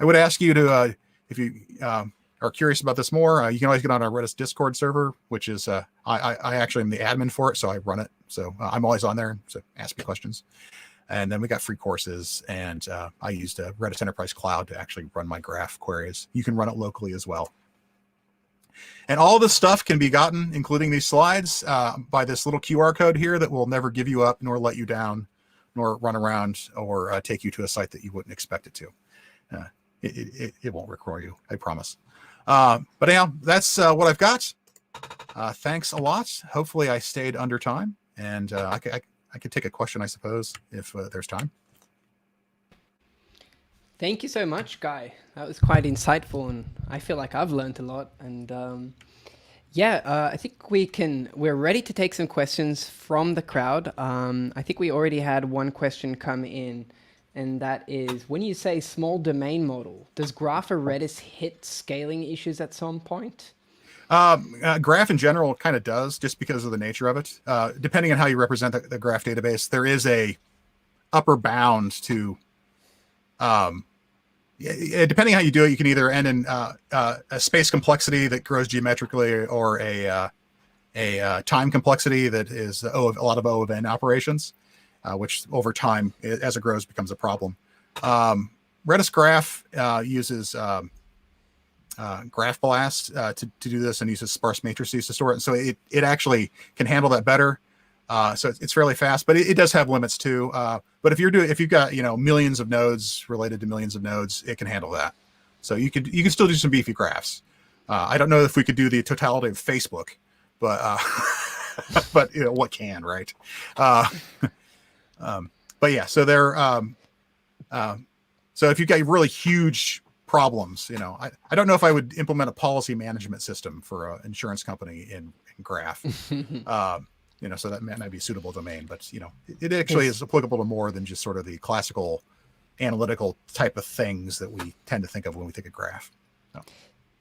would ask you to, if you are curious about this more, you can always get on our Redis Discord server, which is, I actually am the admin for it, so I run it. So I'm always on there, so ask me questions. And then we got free courses, and I used Redis Enterprise Cloud to actually run my graph queries. You can run it locally as well. And all this stuff can be gotten, including these slides, by this little QR code here that will never give you up, nor let you down, nor run around, or take you to a site that you wouldn't expect it to. It won't record you, I promise. But anyhow, that's what I've got. Thanks a lot. Hopefully I stayed under time, and I could take a question, I suppose, if there's time. Thank you so much, Guy. That was quite insightful, and I feel like I've learned a lot. And I think we're ready to take some questions from the crowd. I think we already had one question come in, and that is, when you say small domain model, does Graph or Redis hit scaling issues at some point? Graph in general kind of does, just because of the nature of it. Depending on how you represent the graph database, there is a upper bound to, depending how you do it, you can either end in a space complexity that grows geometrically, or a time complexity that is a lot of O of n operations, which over time, as it grows, becomes a problem. Redis Graph uses Graph Blast to do this, and uses sparse matrices to store it. And so it actually can handle that better. So it's fairly fast, but it does have limits too. But if you've got millions of nodes related to millions of nodes, it can handle that. So you can still do some beefy graphs. I don't know if we could do the totality of Facebook, but but what can, right? Uh, but yeah, so so if you've got really huge problems, I don't know if I would implement a policy management system for an insurance company in Graph. So that might not be a suitable domain, but it actually is applicable to more than just sort of the classical analytical type of things that we tend to think of when we think of Graph. So.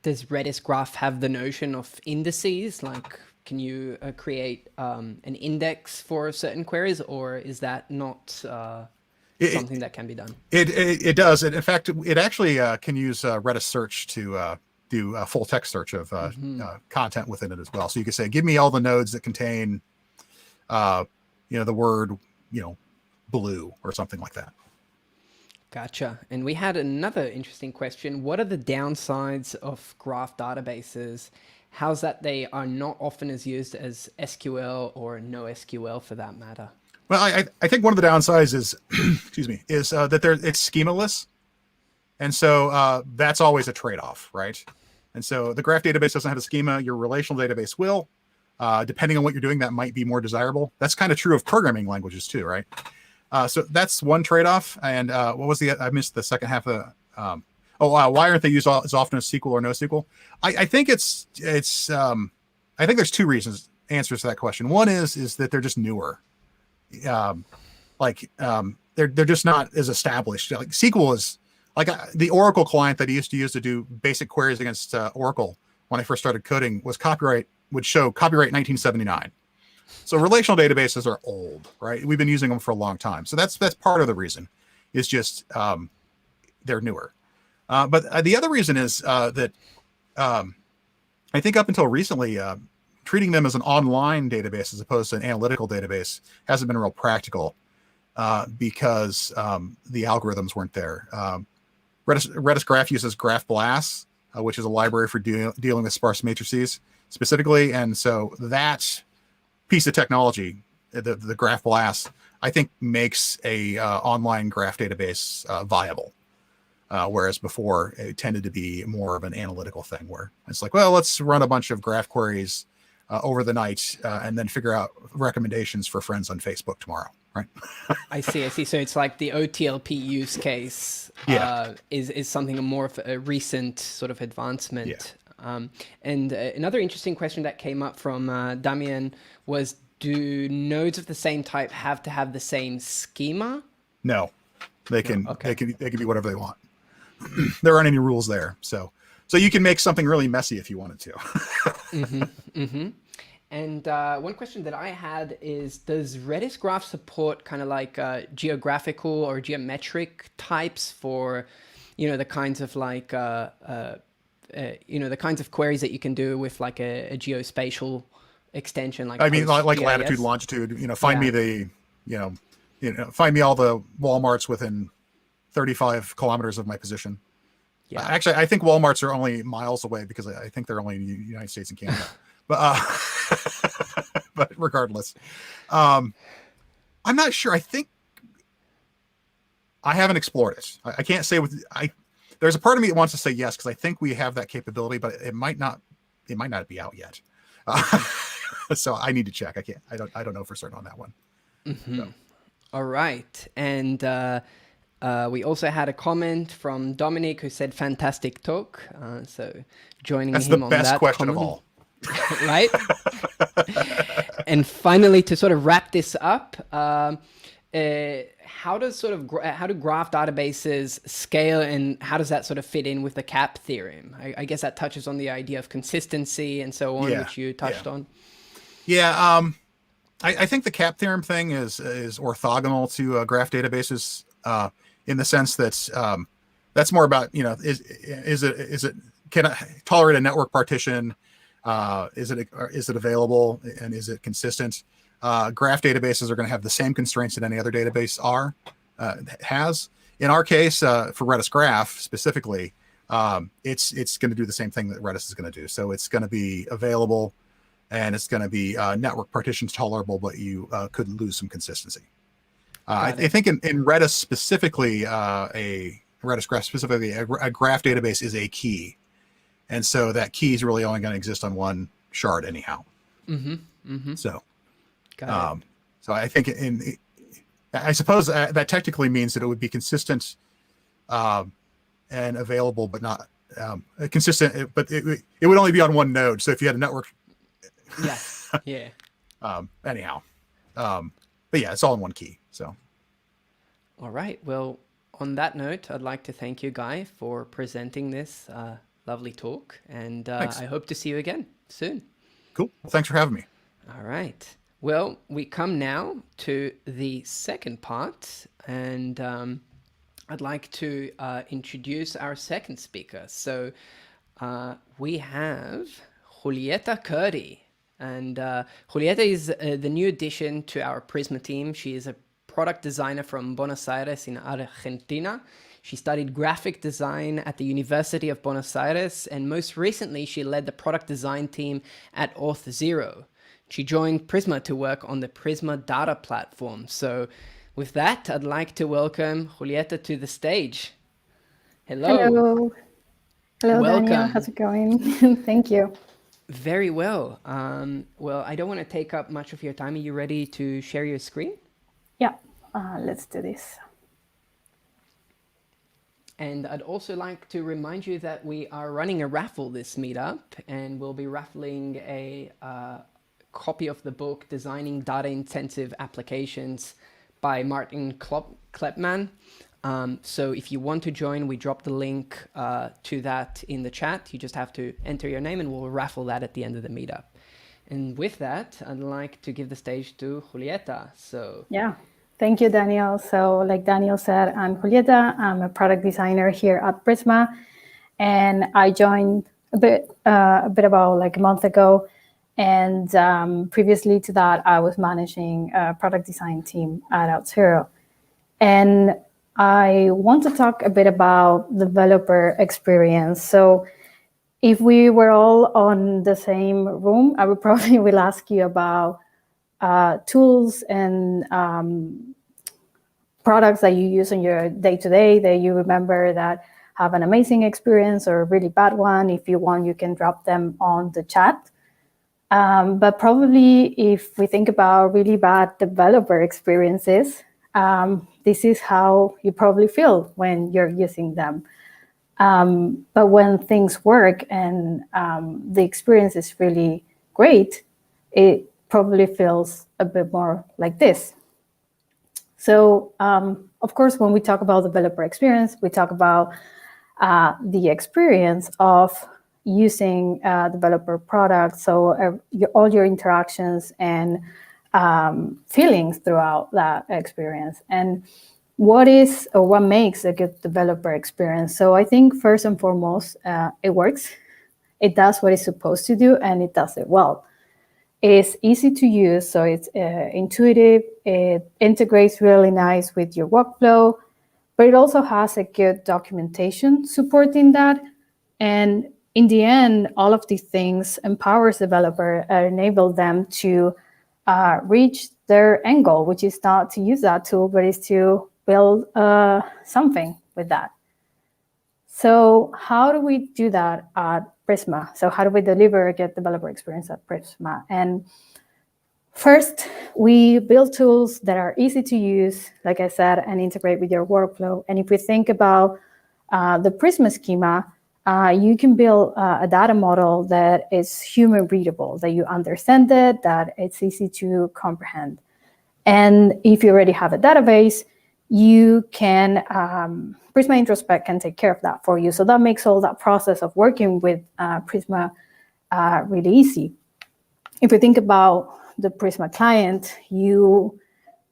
Does Redis Graph have the notion of indices? Like, can you create an index for certain queries, or is that not something that can be done? It does. In fact, it actually can use Redis search to do a full text search of content within it as well. So you can say, give me all the nodes that contain, the word, blue or something like that. Gotcha. And we had another interesting question. What are the downsides of graph databases? How's that they are not often as used as SQL or NoSQL for that matter? Well, I think one of the downsides is, excuse me, is that it's schemaless. And so that's always a trade-off, right? And so the graph database doesn't have a schema. Your relational database will. Depending on what you're doing, that might be more desirable. That's kind of true of programming languages too, right? So that's one trade-off. And what was I missed the second half of the, why aren't they used as often as SQL or NoSQL? I think I think there's two answers to that question. One is that they're just newer. They're just not as established. Like SQL is like the Oracle client that I used to use to do basic queries against Oracle when I first started coding would show copyright 1979. So relational databases are old, right? We've been using them for a long time. So that's part of the reason is just they're newer. But the other reason is that I think up until recently, treating them as an online database as opposed to an analytical database hasn't been real practical because the algorithms weren't there. Redis Graph uses GraphBLAS, which is a library for dealing with sparse matrices specifically. And so that piece of technology, the GraphBLAS, I think makes a online graph database viable. Whereas before it tended to be more of an analytical thing where it's like, well, let's run a bunch of graph queries over the night and then figure out recommendations for friends on Facebook tomorrow, right? I see. So it's like the OTLP use case is something more of a recent sort of advancement. Yeah. And another interesting question that came up from Damian was, do nodes of the same type have to have the same schema? No, they can be whatever they want. There aren't any rules there. So you can make something really messy if you wanted to. And one question that I had is, does Redis Graph support kind of like geographical or geometric types for, the kinds of like, the kinds of queries that you can do with like a geospatial extension? Like latitude, longitude, find me find me all the Walmarts within 35 kilometers of my position. Yeah. Actually, I think Walmarts are only miles away because I think they're only in the United States and Canada. But regardless, I'm not sure. I think I haven't explored it. I can't say there's a part of me that wants to say yes, because I think we have that capability, but it might not be out yet. So I need to check. I don't know for certain on that one. So. All right. And we also had a comment from Dominic who said, fantastic talk. So joining him on that. That's the best question of all. Right? And finally, to sort of wrap this up, how do graph databases scale, and how does that sort of fit in with the CAP theorem? I guess that touches on the idea of consistency and so on, which you touched on. Yeah. I think the CAP theorem thing is orthogonal to graph databases in the sense that that's more about, is it can it tolerate a network partition? Is it available, and is it consistent? Graph databases are going to have the same constraints that any other database has. In our case, for Redis Graph specifically, it's going to do the same thing that Redis is going to do. So it's going to be available, and it's going to be network partitions tolerable, but you could lose some consistency. I think in Redis specifically, a Redis Graph specifically, a graph database is a key. And so that key is really only going to exist on one shard anyhow. So, Got it. so I think I suppose that technically means that it would be consistent and available, but not consistent, but it would only be on one node. So if you had a network, yeah. Anyhow, but yeah, it's all in one key. So, All right. Well, on that note, I'd like to thank you, Guy, for presenting this lovely talk, and I hope to see you again soon. cool. Well, thanks for having me. All right. Well, we come now to the second part, and I'd like to introduce our second speaker. So we have Julieta Curdi. And Julieta is the new addition to our Prisma team. She is a product designer from Buenos Aires in Argentina. She studied graphic design at the University of Buenos Aires, and most recently she led the product design team at Auth0. She joined Prisma to work on the Prisma data platform. So with that, I'd like to welcome Julieta to the stage. Hello. Hello. Hello, Welcome. Daniel. How's it going? Thank you. Very well. Well, I don't want to take up much of your time. Are you ready to share your screen? Yeah, let's do this. And I'd also like to remind you that we are running a raffle this meetup, and we'll be raffling a copy of the book Designing Data-Intensive Applications by Martin Kleppmann. So if you want to join, we dropped the link to that in the chat. You just have to enter your name and we'll raffle that at the end of the meetup. And with that, I'd like to give the stage to Julieta. So yeah, thank you, Daniel. So like Daniel said, I'm Julieta. I'm a product designer here at Prisma. And I joined a bit about like a month ago. And previously to that, I was managing a product design team at Auth0. And I want to talk a bit about developer experience. So if we were all on the same room, I would probably will ask you about tools and products that you use in your day-to-day that you remember that have an amazing experience or a really bad one. If you want, you can drop them on the chat. But probably if we think about really bad developer experiences, this is how you probably feel when you're using them. But when things work and the experience is really great, it probably feels a bit more like this. So, of course, when we talk about developer experience, we talk about the experience of using developer products. So all your interactions and feelings throughout that experience. And what makes a good developer experience? So I think first and foremost, it works. It does what it's supposed to do, and it does it well. It's easy to use, so it's intuitive. It integrates really nice with your workflow, but it also has a good documentation supporting that. And in the end, all of these things empowers developers and enable them to reach their end goal, which is not to use that tool, but is to build something with that. So how do we do that at Prisma? So how do we deliver a good developer experience at Prisma? And first, we build tools that are easy to use, like I said, and integrate with your workflow. And if we think about the Prisma schema, you can build a data model that is human readable, that you understand it, that it's easy to comprehend. And if you already have a database, you can, Prisma Introspect can take care of that for you. So that makes all that process of working with Prisma really easy. If you think about the Prisma client, you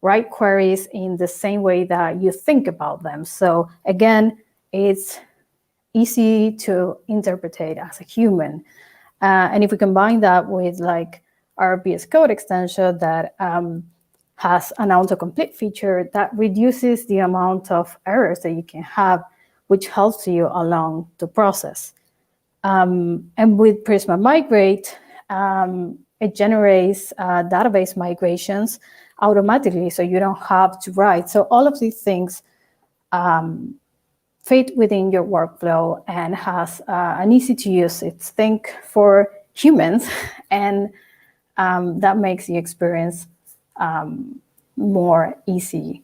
write queries in the same way that you think about them. So again, it's easy to interpret as a human. And if we combine that with like our VS Code extension that has an autocomplete feature that reduces the amount of errors that you can have, which helps you along the process. And with Prisma Migrate, it generates database migrations automatically, so you don't have to write. So all of these things fit within your workflow and has an easy to use. It's think for humans, and that makes the experience more easy.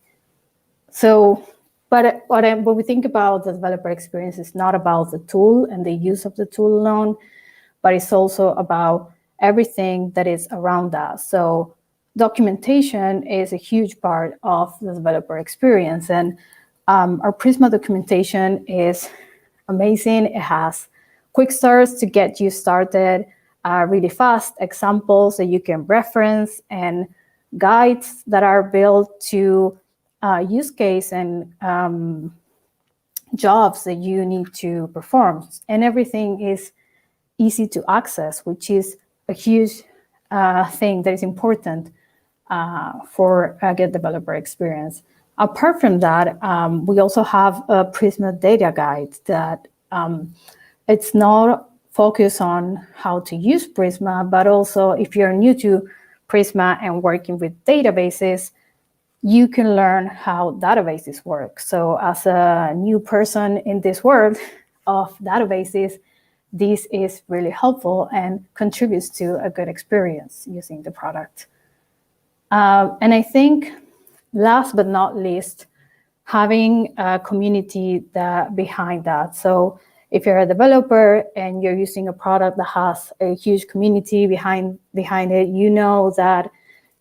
So, but what we think about the developer experience is not about the tool and the use of the tool alone, but it's also about everything that is around that. So documentation is a huge part of the developer experience. And our Prisma documentation is amazing. It has quick starts to get you started really fast, examples that you can reference, and guides that are built to use case and jobs that you need to perform. And everything is easy to access, which is a huge thing that is important for a good developer experience. Apart from that, we also have a Prisma data guide that it's not focused on how to use Prisma, but also if you're new to Prisma and working with databases, you can learn how databases work. So as a new person in this world of databases, this is really helpful and contributes to a good experience using the product. And I think last but not least, having a community behind that. So if you're a developer and you're using a product that has a huge community behind it, you know that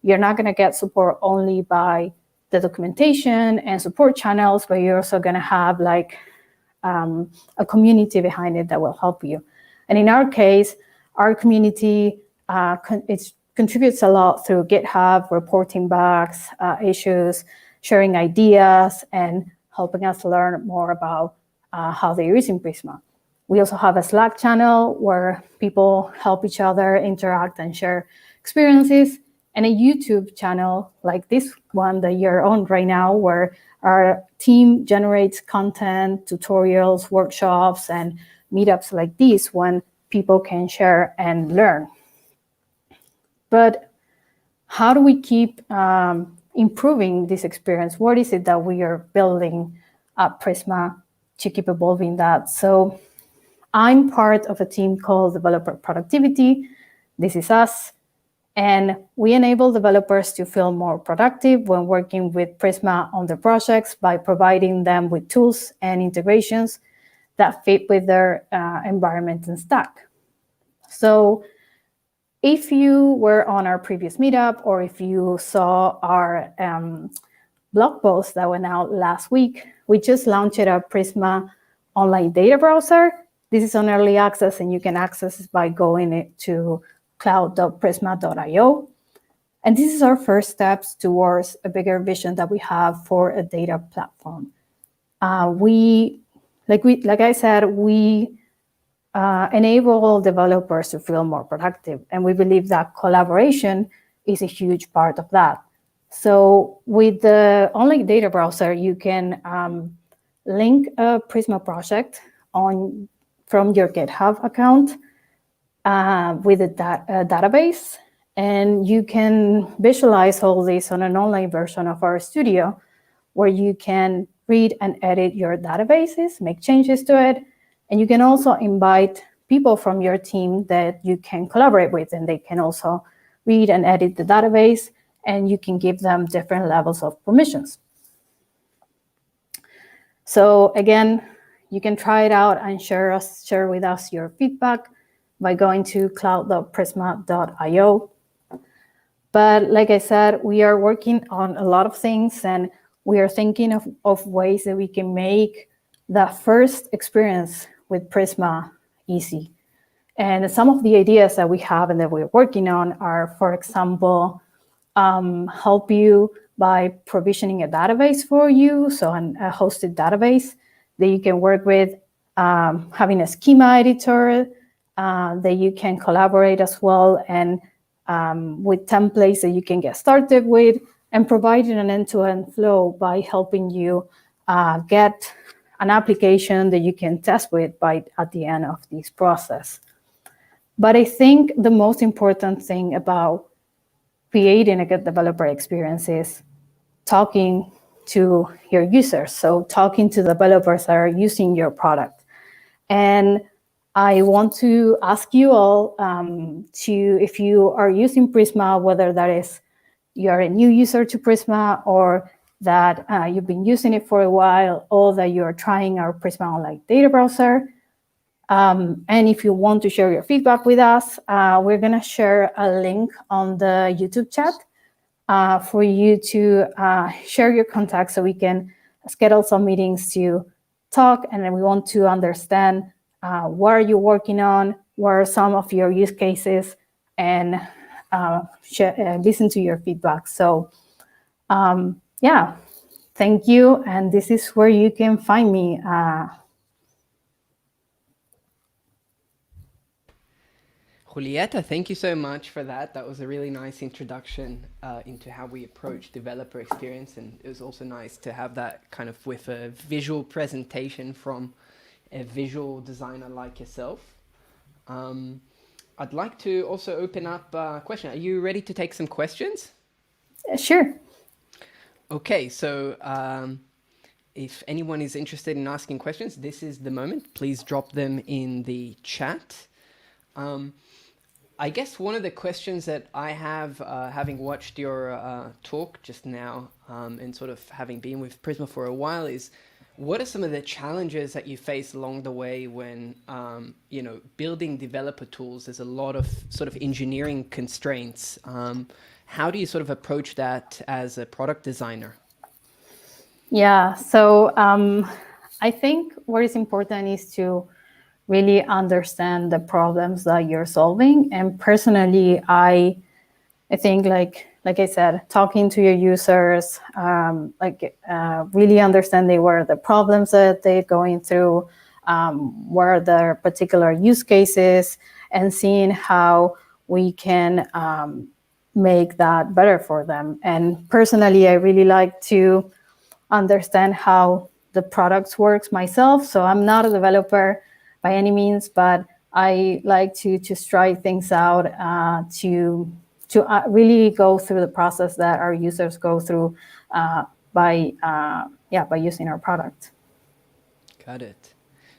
you're not going to get support only by the documentation and support channels, but you're also going to have like a community behind it that will help you. And in our case, our community contributes a lot through GitHub, reporting bugs, issues, sharing ideas, and helping us learn more about how they're using Prisma. We also have a Slack channel where people help each other interact and share experiences, and a YouTube channel like this one that you're on right now, where our team generates content, tutorials, workshops, and meetups like this when people can share and learn. But how do we keep improving this experience? What is it that we are building at Prisma to keep evolving that? So I'm part of a team called Developer Productivity. This is us. And we enable developers to feel more productive when working with Prisma on their projects by providing them with tools and integrations that fit with their environment and stack. So if you were on our previous meetup, or if you saw our blog post that went out last week, we just launched a Prisma online data browser. This is on early access, and you can access it by going to cloud.prisma.io. And this is our first steps towards a bigger vision that we have for a data platform. Like I said, we enable developers to feel more productive, and we believe that collaboration is a huge part of that. So with the online data browser, you can link a Prisma project from your GitHub account with a database, and you can visualize all this on an online version of our studio, where you can read and edit your databases, make changes to it, and you can also invite people from your team that you can collaborate with, and they can also read and edit the database, and you can give them different levels of permissions. So again, you can try it out and share with us your feedback by going to cloud.prisma.io. But like I said, we are working on a lot of things, and we are thinking of ways that we can make that first experience with Prisma easy. And some of the ideas that we have and that we're working on are, for example, help you by provisioning a database for you, so a hosted database that you can work with, having a schema editor that you can collaborate as well, and with templates that you can get started with, and providing an end-to-end flow by helping you get an application that you can test with at the end of this process. But I think the most important thing about creating a good developer experience is talking to your users, so talking to developers that are using your product. And I want to ask you all if you are using Prisma, whether that is you're a new user to Prisma, or that you've been using it for a while, or that you're trying our Prisma Online data browser. And if you want to share your feedback with us, we're going to share a link on the YouTube chat for you to share your contacts so we can schedule some meetings to talk. And then we want to understand what are you working on, what are some of your use cases, and listen to your feedback. So yeah, thank you. And this is where you can find me. Julieta, thank you so much for that. That was a really nice introduction into how we approach developer experience. And it was also nice to have that kind of with a visual presentation from a visual designer like yourself. I'd like to also open up a question. Are you ready to take some questions? Sure. Okay, so if anyone is interested in asking questions, this is the moment. Please drop them in the chat. I guess one of the questions that I have, having watched your talk just now and sort of having been with Prisma for a while, is what are some of the challenges that you face along the way when, building developer tools? There's a lot of sort of engineering constraints. How do you sort of approach that as a product designer? Yeah, so I think what is important is to really understand the problems that you're solving. And personally, I think like I said, talking to your users, really understanding what are the problems that they're going through, what are their particular use cases, and seeing how we can make that better for them. And personally, I really like to understand how the products works myself. So I'm not a developer by any means, but I like to try things out to really go through the process that our users go through by using our product. Got it.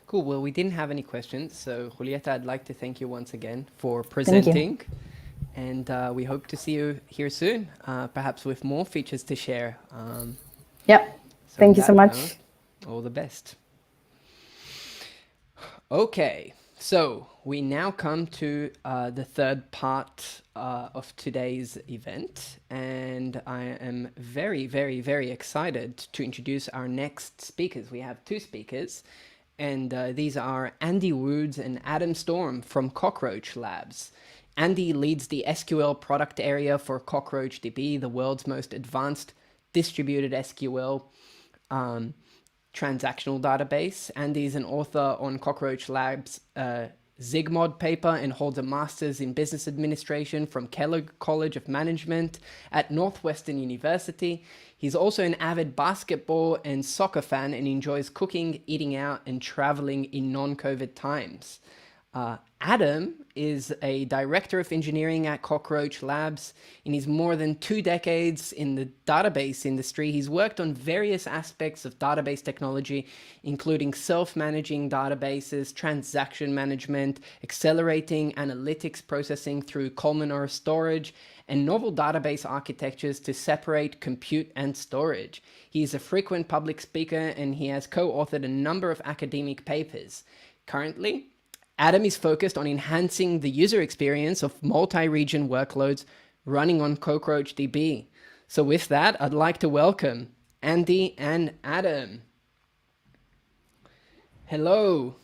Cool. Well, we didn't have any questions. So, Julieta, I'd like to thank you once again for presenting. And we hope to see you here soon, perhaps with more features to share. Thank you so much. All the best. Okay, so we now come to the third part of today's event, and I am very, very, very excited to introduce our next speakers. We have two speakers, and these are Andy Woods and Adam Storm from Cockroach Labs. Andy leads the SQL product area for CockroachDB, the world's most advanced distributed SQL transactional database. Andy is an author on Cockroach Labs' Zigmod paper and holds a master's in business administration from Kellogg College of Management at Northwestern University. He's also an avid basketball and soccer fan and enjoys cooking, eating out, and traveling in non-COVID times. Adam is a director of engineering at Cockroach Labs. In his more than 2 decades in the database industry, he's worked on various aspects of database technology, including self-managing databases, transaction management, accelerating analytics processing through columnar storage, and novel database architectures to separate compute and storage. He is a frequent public speaker, and he has co-authored a number of academic papers. Currently, Adam is focused on enhancing the user experience of multi-region workloads running on CockroachDB. So with that, I'd like to welcome Andy and Adam. Hello.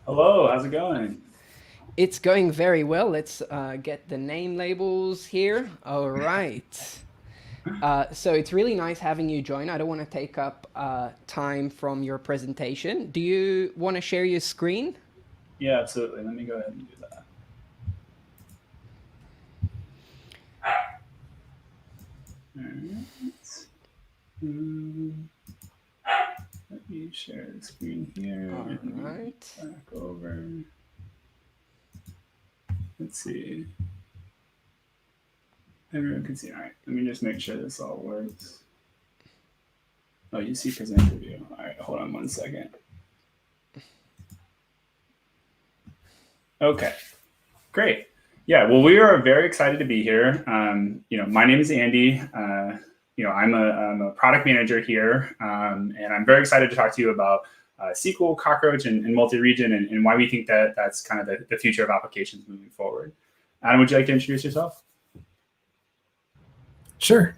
Hello, how's it going? It's going very well. Let's get the name labels here. All right. So it's really nice having you join. I don't want to take up time from your presentation. Do you want to share your screen? Yeah, absolutely. Let me go ahead and do that. All right. Let me share the screen here. All right. Back over. Let's see. Everyone can see. All right. Let me just make sure this all works. Oh, you see presenter view. All right, hold on one second. Okay, great. Yeah, well, we are very excited to be here. My name is Andy. I'm a product manager here, and I'm very excited to talk to you about SQL, Cockroach, and multi-region, and why we think that that's kind of the future of applications moving forward. Adam, would you like to introduce yourself? Sure.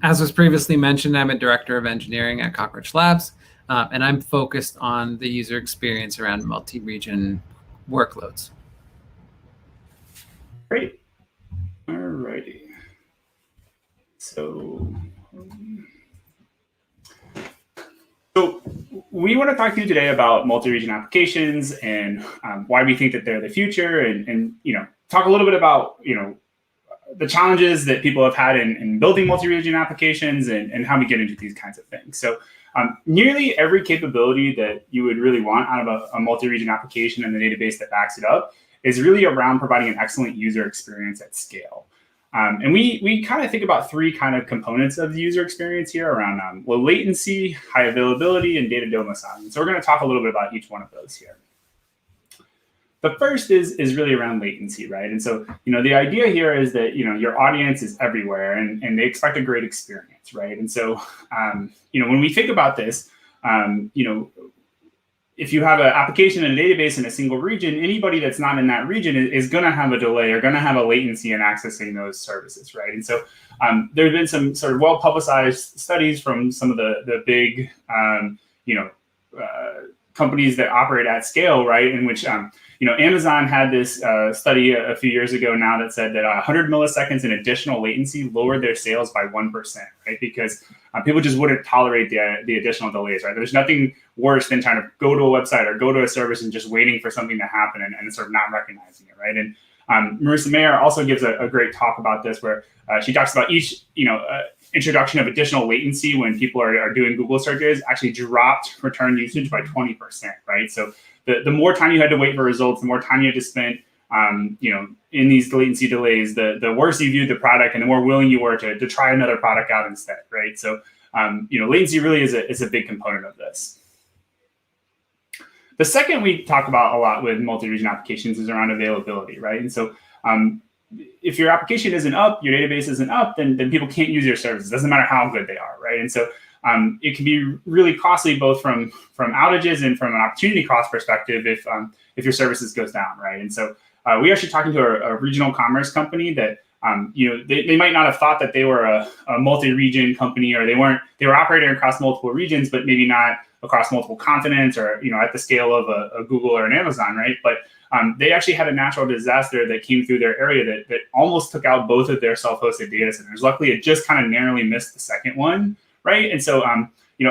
As was previously mentioned, I'm a director of engineering at Cockroach Labs, and I'm focused on the user experience around multi-region workloads. Great. All righty. So we want to talk to you today about multi-region applications and why we think that they're the future, and talk a little bit about the challenges that people have had in building multi-region applications and how we get into these kinds of things. So nearly every capability that you would really want out of a multi-region application and the database that backs it up is really around providing an excellent user experience at scale. And we kind of think about three kind of components of the user experience here around low latency, high availability, and data domicile. So we're going to talk a little bit about each one of those here. The first is really around latency, right? And so, the idea here is that, your audience is everywhere and they expect a great experience, right? And so, when we think about this, if you have an application and a database in a single region, anybody that's not in that region is going to have a delay or going to have a latency in accessing those services, right? And so there have been some sort of well-publicized studies from some of the big, companies that operate at scale, right? In which, Amazon had this study a few years ago now that said that 100 milliseconds in additional latency lowered their sales by 1%, right? Because people just wouldn't tolerate the additional delays, right? There's nothing worse than trying to go to a website or go to a service and just waiting for something to happen and sort of not recognizing it, right? And Marissa Mayer also gives a great talk about this where she talks about each, introduction of additional latency when people are doing Google searches actually dropped return usage by 20%, right? So the more time you had to wait for results, the more time you had to spend, in these latency delays, the worse you viewed the product and the more willing you were to try another product out instead, right? So, latency really is a big component of this. The second we talk about a lot with multi-region applications is around availability, right? And so if your application isn't up, your database isn't up, then people can't use your services. It doesn't matter how good they are, right? And so it can be really costly both from outages and from an opportunity cost perspective if your services goes down, right? And so we actually talking to a regional commerce company that they might not have thought that they were a multi-region company, or they were operating across multiple regions, but maybe not across multiple continents or at the scale of a Google or an Amazon, right? But they actually had a natural disaster that came through their area that almost took out both of their self-hosted data centers. Luckily, it just kind of narrowly missed the second one, right? And so,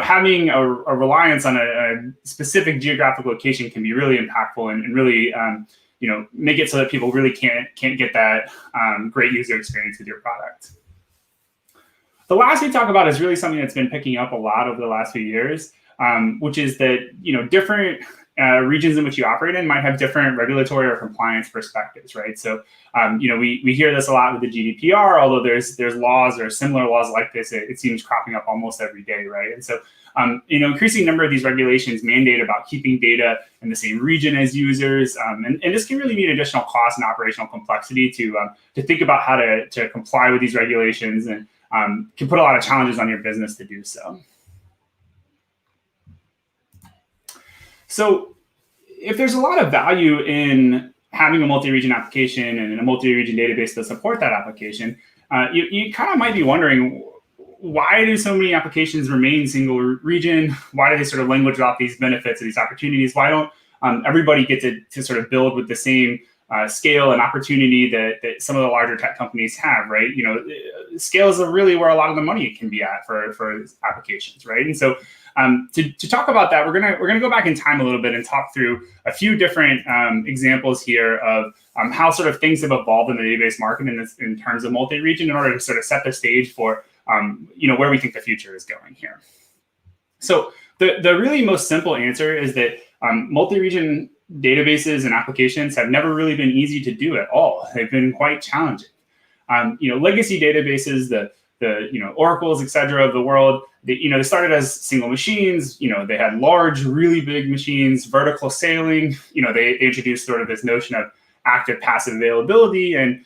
having a reliance on a specific geographic location can be really impactful and really, make it so that people really can't get that great user experience with your product. The last we talk about is really something that's been picking up a lot over the last few years, which is that different regions in which you operate in might have different regulatory or compliance perspectives, right? So, we hear this a lot with the GDPR, although there's laws or similar laws like this, it seems cropping up almost every day, right? And so, increasing number of these regulations mandate about keeping data in the same region as users, and this can really mean additional cost and operational complexity to think about how to comply with these regulations, and can put a lot of challenges on your business to do so. So if there's a lot of value in having a multi-region application and a multi-region database to support that application, you kind of might be wondering, why do so many applications remain single region? Why do they sort of language out these benefits or these opportunities? Why don't everybody get to sort of build with the same scale and opportunity that some of the larger tech companies have, right? Scale is really where a lot of the money can be at for applications, right? And so to talk about that, we're gonna go back in time a little bit and talk through a few different examples here of how sort of things have evolved in the database market in terms of multi-region, in order to sort of set the stage for where we think the future is going here. So the really most simple answer is that multi-region databases and applications have never really been easy to do at all. They've been quite challenging. Legacy databases, Oracles, et cetera, of the world. They started as single machines. They had large, really big machines, vertical scaling. They introduced sort of this notion of active passive availability, and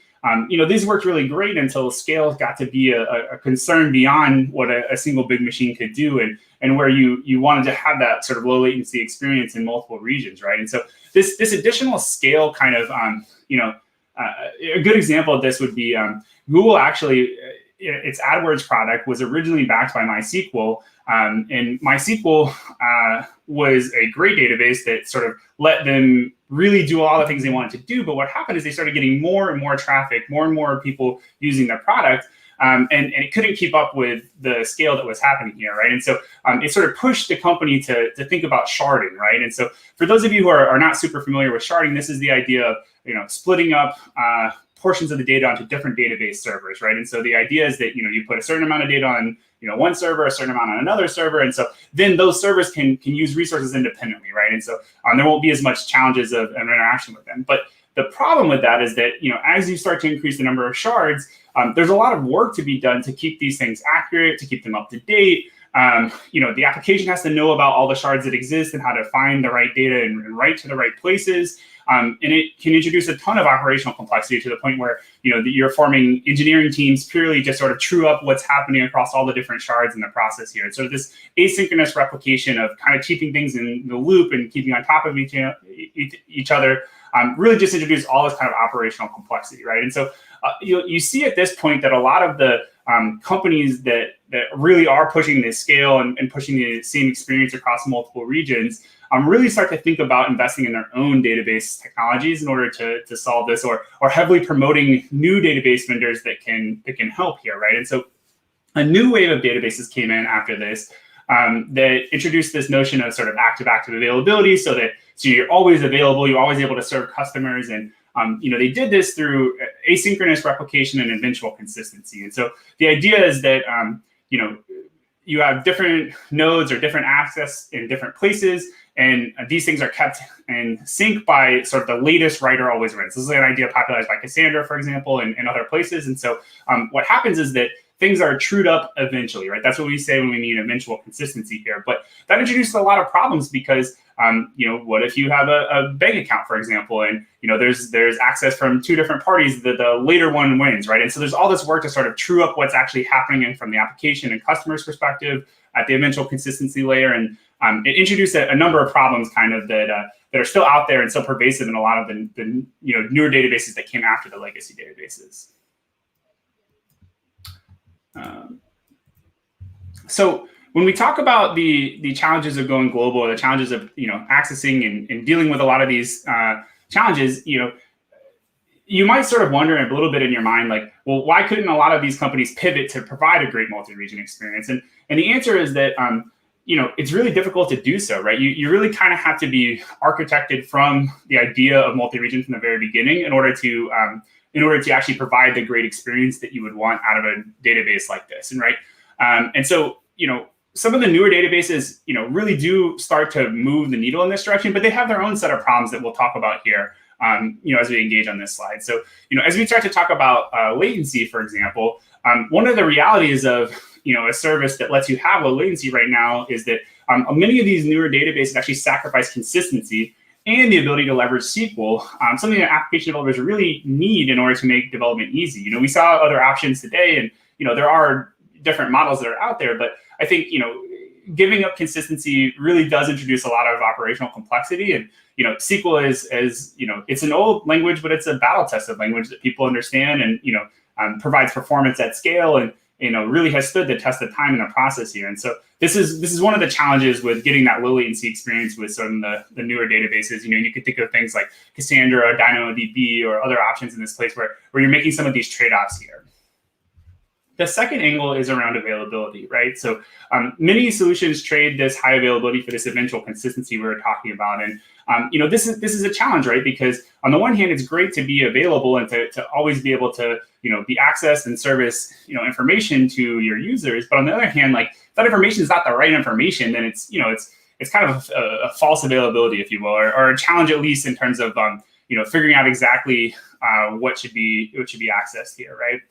these worked really great until scale got to be a concern beyond what a single big machine could do, and where you wanted to have that sort of low latency experience in multiple regions, right? And so this additional scale kind of a good example of this would be Google actually. Its AdWords product was originally backed by MySQL, and MySQL was a great database that sort of let them really do all the things they wanted to do. But what happened is they started getting more and more traffic, more and more people using their product, and it couldn't keep up with the scale that was happening here, right? And so it sort of pushed the company to think about sharding, right? And so for those of you who are not super familiar with sharding, this is the idea of splitting up portions of the data onto different database servers, right? And so the idea is that you put a certain amount of data on one server, a certain amount on another server, and so then those servers can use resources independently, right? And so there won't be as much challenges of an interaction with them. But the problem with that is that as you start to increase the number of shards, there's a lot of work to be done to keep these things accurate, to keep them up to date. The application has to know about all the shards that exist and how to find the right data and write to the right places. And it can introduce a ton of operational complexity to the point where you're forming engineering teams purely to sort of true up what's happening across all the different shards in the process here. And so this asynchronous replication of kind of keeping things in the loop and keeping on top of each other really just introduced all this kind of operational complexity, right? And so you see at this point that a lot of the companies that really are pushing this scale and pushing the same experience across multiple regions really start to think about investing in their own database technologies in order to solve this, or heavily promoting new database vendors that can help here, right? And so a new wave of databases came in after this that introduced this notion of sort of active availability, so you're always available, you're always able to serve customers, and they did this through asynchronous replication and eventual consistency. And so the idea is that you have different nodes or different access in different places, and these things are kept in sync by sort of the latest writer always wins. This is an idea popularized by Cassandra, for example, and other places. And so what happens is that things are trued up eventually, right? That's what we say when we mean eventual consistency here. But that introduces a lot of problems because, what if you have a bank account, for example, and there's access from two different parties, the later one wins, right? And so there's all this work to sort of true up what's actually happening from the application and customer's perspective at the eventual consistency layer. And it introduced a number of problems kind of that are still out there and still pervasive in a lot of the newer databases that came after the legacy databases. So when we talk about the challenges of going global, or the challenges of accessing and dealing with a lot of these challenges, you might sort of wonder a little bit in your mind, like, well, why couldn't a lot of these companies pivot to provide a great multi-region experience? And the answer is that it's really difficult to do so, right? You really kind of have to be architected from the idea of multi-region from the very beginning in order to actually provide the great experience that you would want out of a database like this, and right? And so some of the newer databases really do start to move the needle in this direction, but they have their own set of problems that we'll talk about here as we engage on this slide. So as we start to talk about latency, for example, one of the realities of a service that lets you have low latency right now is that many of these newer databases actually sacrifice consistency and the ability to leverage SQL, something that application developers really need in order to make development easy. We saw other options today, and there are different models that are out there, but I think giving up consistency really does introduce a lot of operational complexity. And SQL is it's an old language, but it's a battle-tested language that people understand, and provides performance at scale, and really has stood the test of time in the process here. And so this is one of the challenges with getting that low latency experience with some of the newer databases. You could think of things like Cassandra or DynamoDB or other options in this place where you're making some of these trade-offs here. The second angle is around availability, right? So many solutions trade this high availability for this eventual consistency we were talking about. And this is a challenge, right? Because on the one hand, it's great to be available and to always be able to be accessed and service information to your users. But on the other hand, like, if that information is not the right information, then it's kind of a false availability, if you will, or a challenge, at least in terms of figuring out exactly what should be accessed here, right?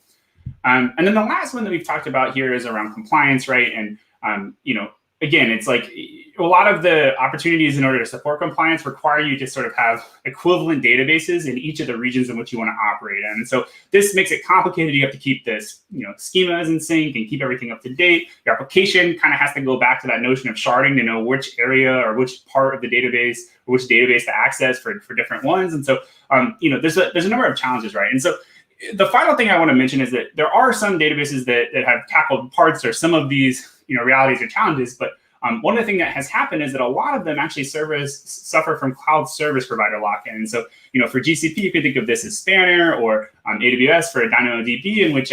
And then the last one that we've talked about here is around compliance, right? And again, it's like a lot of the opportunities in order to support compliance require you to sort of have equivalent databases in each of the regions in which you want to operate in. And so this makes it complicated. You have to keep this, schemas in sync and keep everything up to date. Your application kind of has to go back to that notion of sharding to know which area or which part of the database or which database to access for different ones. And so, there's a number of challenges, right? And so the final thing I want to mention is that there are some databases that have tackled parts or some of these realities or challenges, but one of the things that has happened is that a lot of them actually suffer from cloud service provider lock-in. And so, for GCP, you can think of this as Spanner, or AWS for DynamoDB, in which,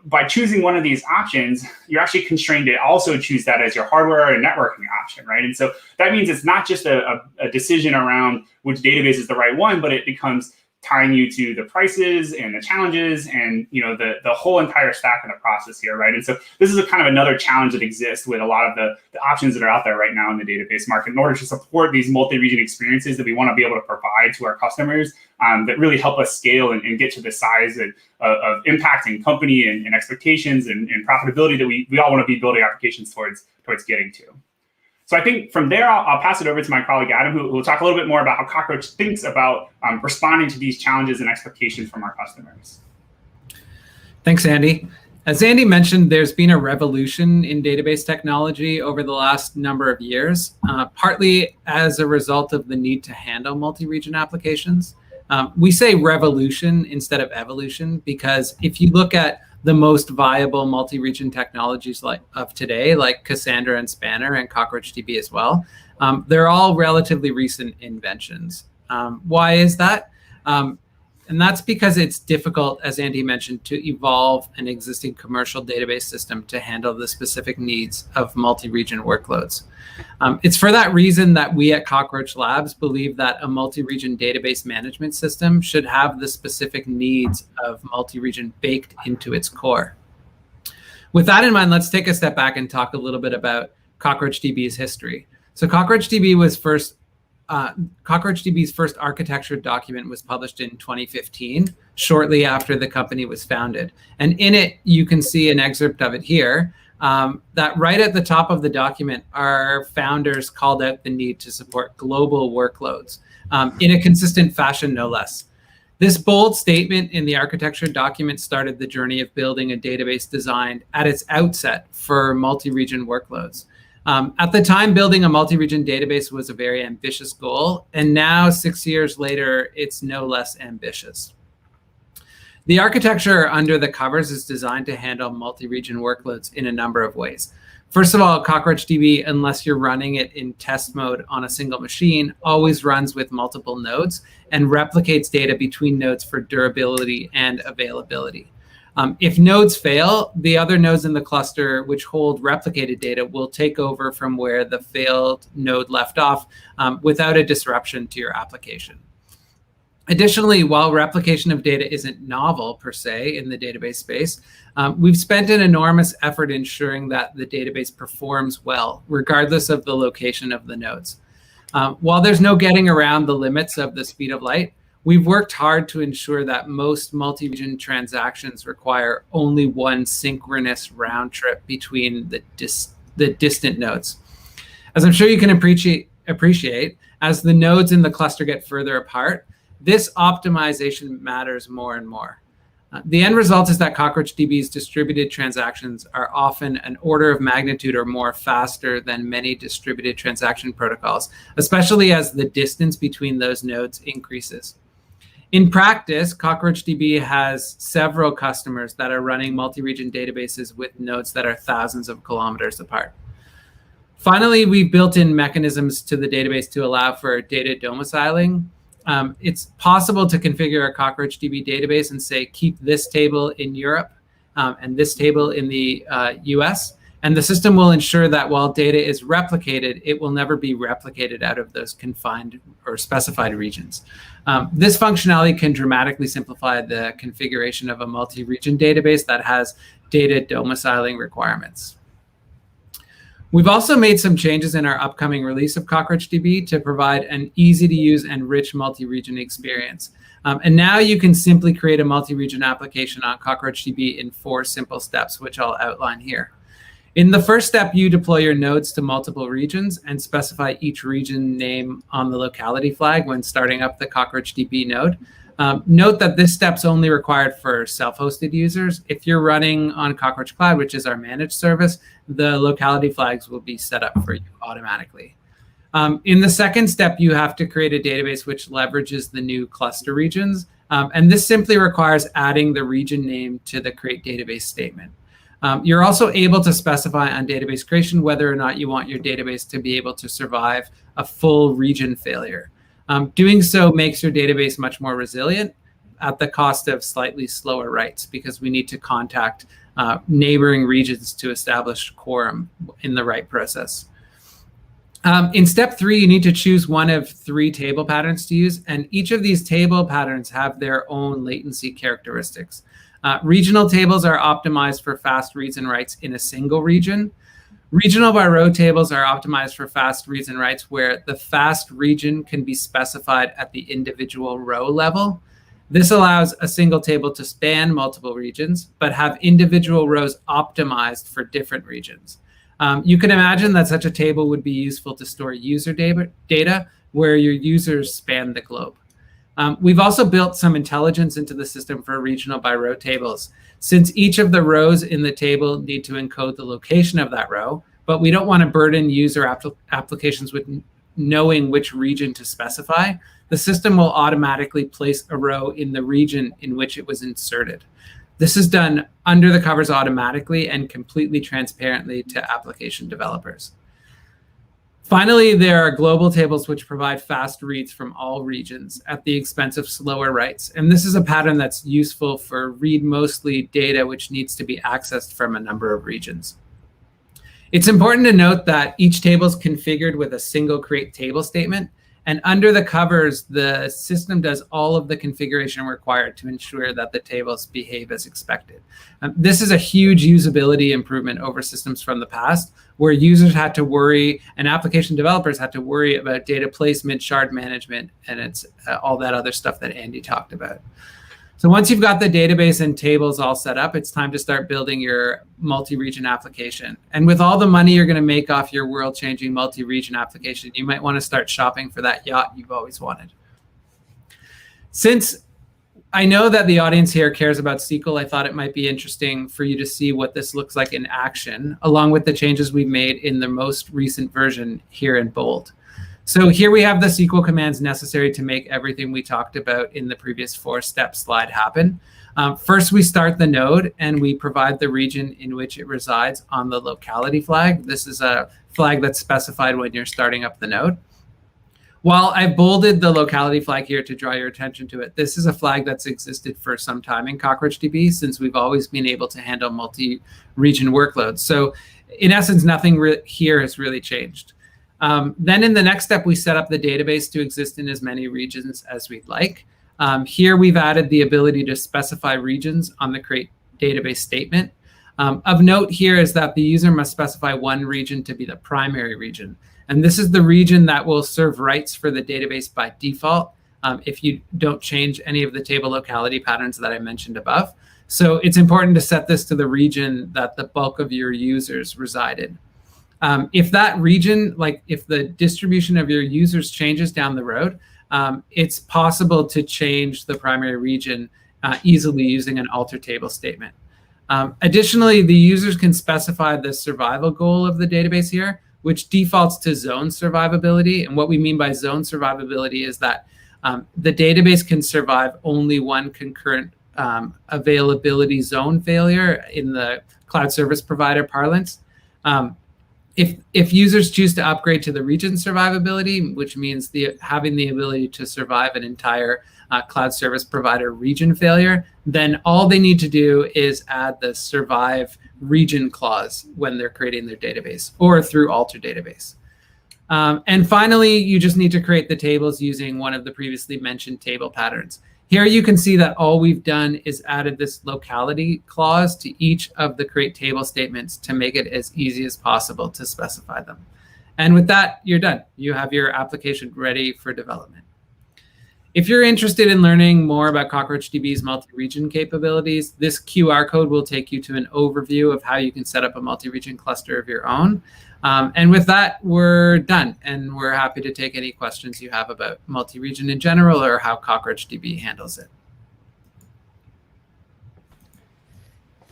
by choosing one of these options, you're actually constrained to also choose that as your hardware and networking option, right? And so that means it's not just a decision around which database is the right one, but it becomes tying you to the prices and the challenges and the whole entire stack in the process here, right? And so this is a kind of another challenge that exists with a lot of the options that are out there right now in the database market in order to support these multi-region experiences that we want to be able to provide to our customers that really help us scale and get to the size of impacting company and expectations and profitability that we all want to be building applications towards getting to. So I think from there, I'll pass it over to my colleague, Adam, who will talk a little bit more about how Cockroach thinks about responding to these challenges and expectations from our customers. Thanks, Andy. As Andy mentioned, there's been a revolution in database technology over the last number of years, partly as a result of the need to handle multi-region applications. We say revolution instead of evolution because if you look at the most viable multi-region technologies of today, like Cassandra and Spanner and CockroachDB as well, they're all relatively recent inventions. Why is that? And that's because it's difficult, as Andy mentioned, to evolve an existing commercial database system to handle the specific needs of multi-region workloads. It's for that reason that we at Cockroach Labs believe that a multi-region database management system should have the specific needs of multi-region baked into its core. With that in mind, let's take a step back and talk a little bit about CockroachDB's history. So CockroachDB's first architecture document was published in 2015, shortly after the company was founded. And in it, you can see an excerpt of it here, that right at the top of the document, our founders called out the need to support global workloads in a consistent fashion, no less. This bold statement in the architecture document started the journey of building a database designed at its outset for multi-region workloads. At the time, building a multi-region database was a very ambitious goal, and now 6 years later, it's no less ambitious. The architecture under the covers is designed to handle multi-region workloads in a number of ways. First of all, CockroachDB, unless you're running it in test mode on a single machine, always runs with multiple nodes and replicates data between nodes for durability and availability. If nodes fail, the other nodes in the cluster which hold replicated data will take over from where the failed node left off without a disruption to your application. Additionally, while replication of data isn't novel per se in the database space, we've spent an enormous effort ensuring that the database performs well, regardless of the location of the nodes. While there's no getting around the limits of the speed of light, we've worked hard to ensure that most multi-region transactions require only one synchronous round trip between the distant nodes. As I'm sure you can appreciate, as the nodes in the cluster get further apart, this optimization matters more and more. The end result is that CockroachDB's distributed transactions are often an order of magnitude or more faster than many distributed transaction protocols, especially as the distance between those nodes increases. In practice, CockroachDB has several customers that are running multi-region databases with nodes that are thousands of kilometers apart. Finally, we've built in mechanisms to the database to allow for data domiciling. It's possible to configure a CockroachDB database and say, keep this table in Europe and this table in the US. And the system will ensure that while data is replicated, it will never be replicated out of those confined or specified regions. This functionality can dramatically simplify the configuration of a multi-region database that has data domiciling requirements. We've also made some changes in our upcoming release of CockroachDB to provide an easy-to-use and rich multi-region experience. And now you can simply create a multi-region application on CockroachDB in 4 simple steps, which I'll outline here. In the first step, you deploy your nodes to multiple regions and specify each region name on the locality flag when starting up the CockroachDB node. Note that this step's only required for self-hosted users. If you're running on Cockroach Cloud, which is our managed service, the locality flags will be set up for you automatically. In the second step, you have to create a database which leverages the new cluster regions. And this simply requires adding the region name to the create database statement. You're also able to specify on database creation whether or not you want your database to be able to survive a full region failure. Doing so makes your database much more resilient at the cost of slightly slower writes, because we need to contact neighboring regions to establish quorum in the write process. In step 3, you need to choose one of 3 table patterns to use, and each of these table patterns have their own latency characteristics. Regional tables are optimized for fast reads and writes in a single region. Regional by row tables are optimized for fast reads and writes where the fast region can be specified at the individual row level. This allows a single table to span multiple regions, but have individual rows optimized for different regions. You can imagine that such a table would be useful to store user data where your users span the globe. We've also built some intelligence into the system for regional by row tables. Since each of the rows in the table need to encode the location of that row, but we don't want to burden user applications with knowing which region to specify, the system will automatically place a row in the region in which it was inserted. This is done under the covers automatically and completely transparently to application developers. Finally, there are global tables which provide fast reads from all regions at the expense of slower writes. And this is a pattern that's useful for read-mostly data which needs to be accessed from a number of regions. It's important to note that each table is configured with a single create table statement. And under the covers, the system does all of the configuration required to ensure that the tables behave as expected. This is a huge usability improvement over systems from the past, where users had to worry and application developers had to worry about data placement, shard management, and it's all that other stuff that Andy talked about. So once you've got the database and tables all set up, it's time to start building your multi-region application. And with all the money you're going to make off your world-changing multi-region application, you might want to start shopping for that yacht you've always wanted. Since I know that the audience here cares about SQL, I thought it might be interesting for you to see what this looks like in action, along with the changes we've made in the most recent version here in bold. So here we have the SQL commands necessary to make everything we talked about in the previous 4-step slide happen. First, we start the node and we provide the region in which it resides on the locality flag. This is a flag that's specified when you're starting up the node. While I've bolded the locality flag here to draw your attention to it, this is a flag that's existed for some time in CockroachDB since we've always been able to handle multi-region workloads. So in essence, nothing here has really changed. Then in the next step, we set up the database to exist in as many regions as we'd like. Here we've added the ability to specify regions on the create database statement. Of note here is that the user must specify one region to be the primary region. And this is the region that will serve writes for the database by default if you don't change any of the table locality patterns that I mentioned above. So it's important to set this to the region that the bulk of your users reside in. If that region, like if the distribution of your users changes down the road, it's possible to change the primary region easily using an alter table statement. Additionally, the users can specify the survival goal of the database here, which defaults to zone survivability. And what we mean by zone survivability is that the database can survive only one concurrent availability zone failure in the cloud service provider parlance. If users choose to upgrade to the region survivability, which means having the ability to survive an entire cloud service provider region failure, then all they need to do is add the survive region clause when they're creating their database or through alter database. And finally, you just need to create the tables using one of the previously mentioned table patterns. Here you can see that all we've done is added this locality clause to each of the create table statements to make it as easy as possible to specify them. And with that, you're done. You have your application ready for development. If you're interested in learning more about CockroachDB's multi-region capabilities, this QR code will take you to an overview of how you can set up a multi-region cluster of your own. And with that, we're done. And we're happy to take any questions you have about multi-region in general or how CockroachDB handles it.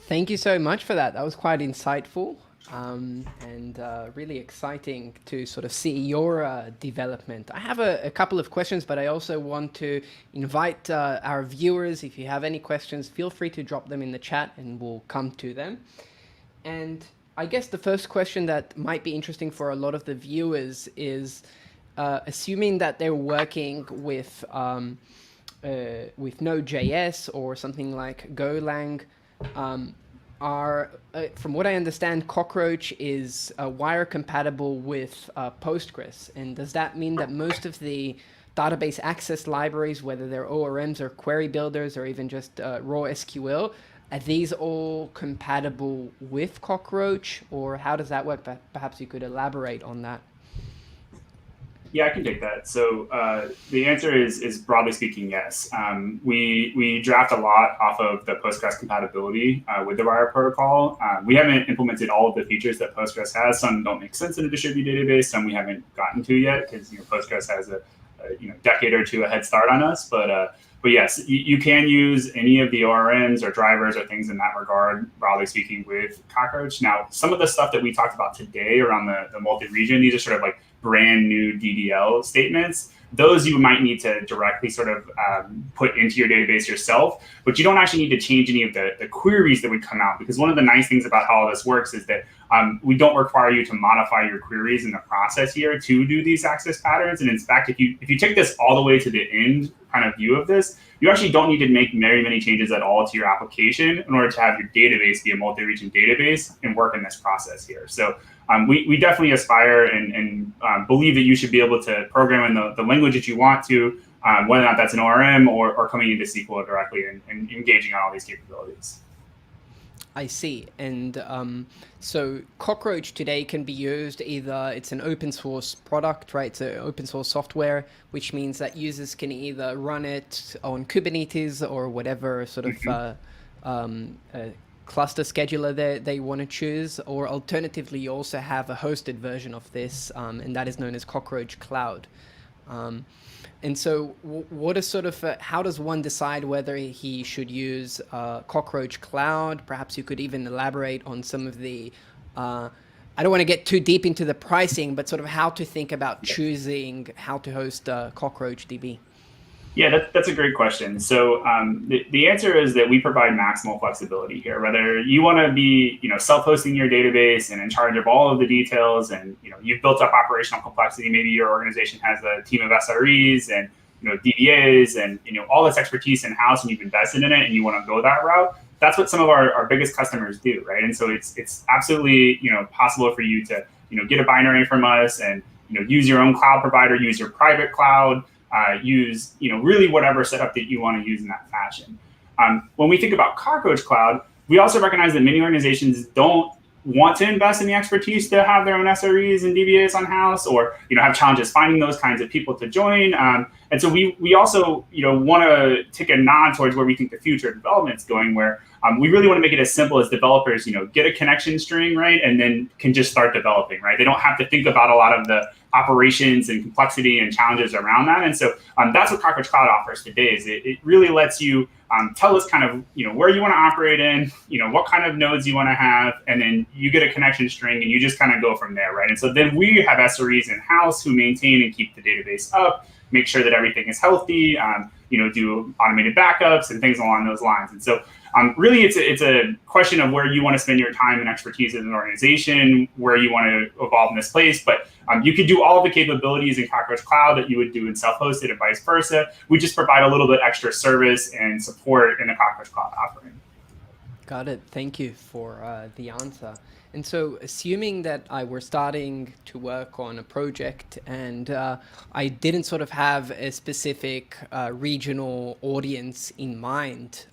Thank you so much for that. That was quite insightful. And really exciting to sort of see your development. I have a couple of questions, but I also want to invite our viewers, if you have any questions, feel free to drop them in the chat and we'll come to them. And I guess the first question that might be interesting for a lot of the viewers is, assuming that they're working with node.js or something like Golang, from what I understand, Cockroach is wire compatible with Postgres. And does that mean that most of the database access libraries, whether they're ORMs or query builders or even just raw SQL, are these all compatible with Cockroach, or how does that work? Perhaps you could elaborate on that. Yeah, I can take that. So the answer is broadly speaking, yes. We draft a lot off of the Postgres compatibility with the wire protocol. We haven't implemented all of the features that Postgres has. Some don't make sense in a distributed database. Some we haven't gotten to yet because Postgres has a decade or two a head start on us. But yes, you can use any of the ORMs or drivers or things in that regard, broadly speaking, with Cockroach. Now, some of the stuff that we talked about today around the multi-region, these are sort of like brand new DDL statements. Those you might need to directly sort of put into your database yourself, but you don't actually need to change any of the queries that would come out, because one of the nice things about how all this works is that we don't require you to modify your queries in the process here to do these access patterns. And in fact, if you take this all the way to the end kind of view of this, you actually don't need to make very many changes at all to your application in order to have your database be a multi-region database and work in this process here. So we definitely aspire and believe that you should be able to program in the language that you want to, whether or not that's an ORM or coming into SQL directly and engaging on all these capabilities. I see. And so Cockroach today can be used either, it's an open source product, right? It's an open source software, which means that users can either run it on Kubernetes or whatever sort of cluster scheduler they want to choose, or alternatively you also have a hosted version of this, and that is known as Cockroach Cloud. And so what is sort of, how does one decide whether he should use Cockroach Cloud? Perhaps you could even elaborate on some of the, I don't want to get too deep into the pricing, but sort of how to think about choosing how to host CockroachDB. Yeah, that's a great question. So the answer is that we provide maximal flexibility here. Whether you want to be, self-hosting your database and in charge of all of the details, and you've built up operational complexity. Maybe your organization has a team of SREs and DBAs and all this expertise in house, and you've invested in it, and you want to go that route. That's what some of our biggest customers do, right? And so it's absolutely possible for you to get a binary from us and use your own cloud provider, use your private cloud. Use really whatever setup that you want to use in that fashion. When we think about Cockroach Cloud, we also recognize that many organizations don't want to invest in the expertise to have their own SREs and DBAs on house, or have challenges finding those kinds of people to join. And so we also want to take a nod towards where we think the future of development is going, where we really want to make it as simple as developers get a connection string, right, and then can just start developing, right? They don't have to think about a lot of the operations and complexity and challenges around that. And so that's what Cockroach Cloud offers today. Is it really lets you tell us kind of where you want to operate in, what kind of nodes you want to have, and then you get a connection string and you just kind of go from there, right? And so then we have SREs in house who maintain and keep the database up, make sure that everything is healthy, do automated backups and things along those lines. And so really, it's a question of where you want to spend your time and expertise as an organization, where you want to evolve in this place. But you could do all the capabilities in Cockroach Cloud that you would do in self-hosted and vice versa. We just provide a little bit extra service and support in the Cockroach Cloud offering. Got it. Thank you for the answer. And so assuming that I were starting to work on a project and I didn't sort of have a specific regional audience in mind,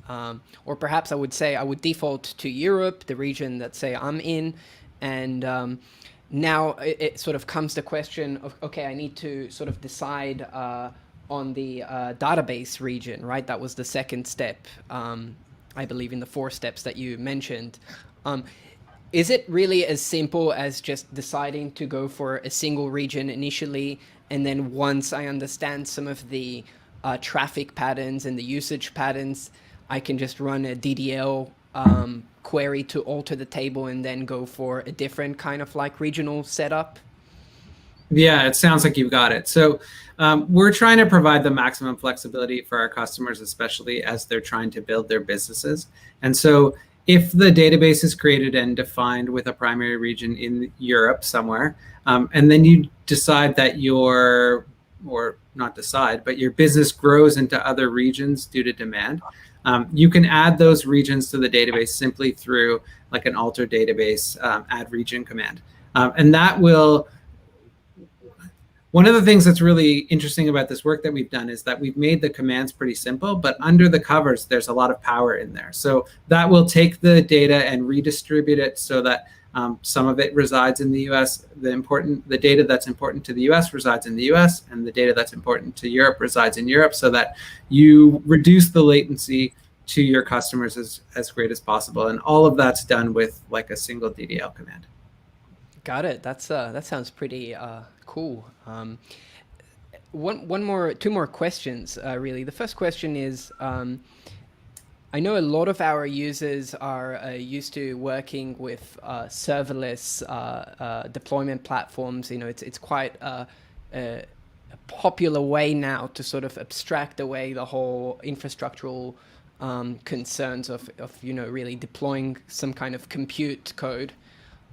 or perhaps I would say I would default to Europe, the region that say I'm in, and now it sort of comes to question of, okay, I need to sort of decide on the database region, right? That was the second step, I believe, in the 4 steps that you mentioned. Is it really as simple as just deciding to go for a single region initially, and then once I understand some of the traffic patterns and the usage patterns, I can just run a DDL query to alter the table and then go for a different kind of like regional setup? Yeah, it sounds like you've got it. So we're trying to provide the maximum flexibility for our customers, especially as they're trying to build their businesses. And so if the database is created and defined with a primary region in Europe somewhere, and then you decide that your business grows into other regions due to demand, you can add those regions to the database simply through like an alter database add region command. And that will, one of the things that's really interesting about this work that we've done is that we've made the commands pretty simple, but under the covers, there's a lot of power in there. So that will take the data and redistribute it so that some of it resides in the US. The data that's important to the US resides in the US, and the data that's important to Europe resides in Europe, so that you reduce the latency to your customers as great as possible. And all of that's done with like a single DDL command. Got it. That sounds pretty cool. Two more questions, really. The first question is, I know a lot of our users are used to working with serverless deployment platforms. You know, it's quite a popular way now to sort of abstract away the whole infrastructural concerns of really deploying some kind of compute code.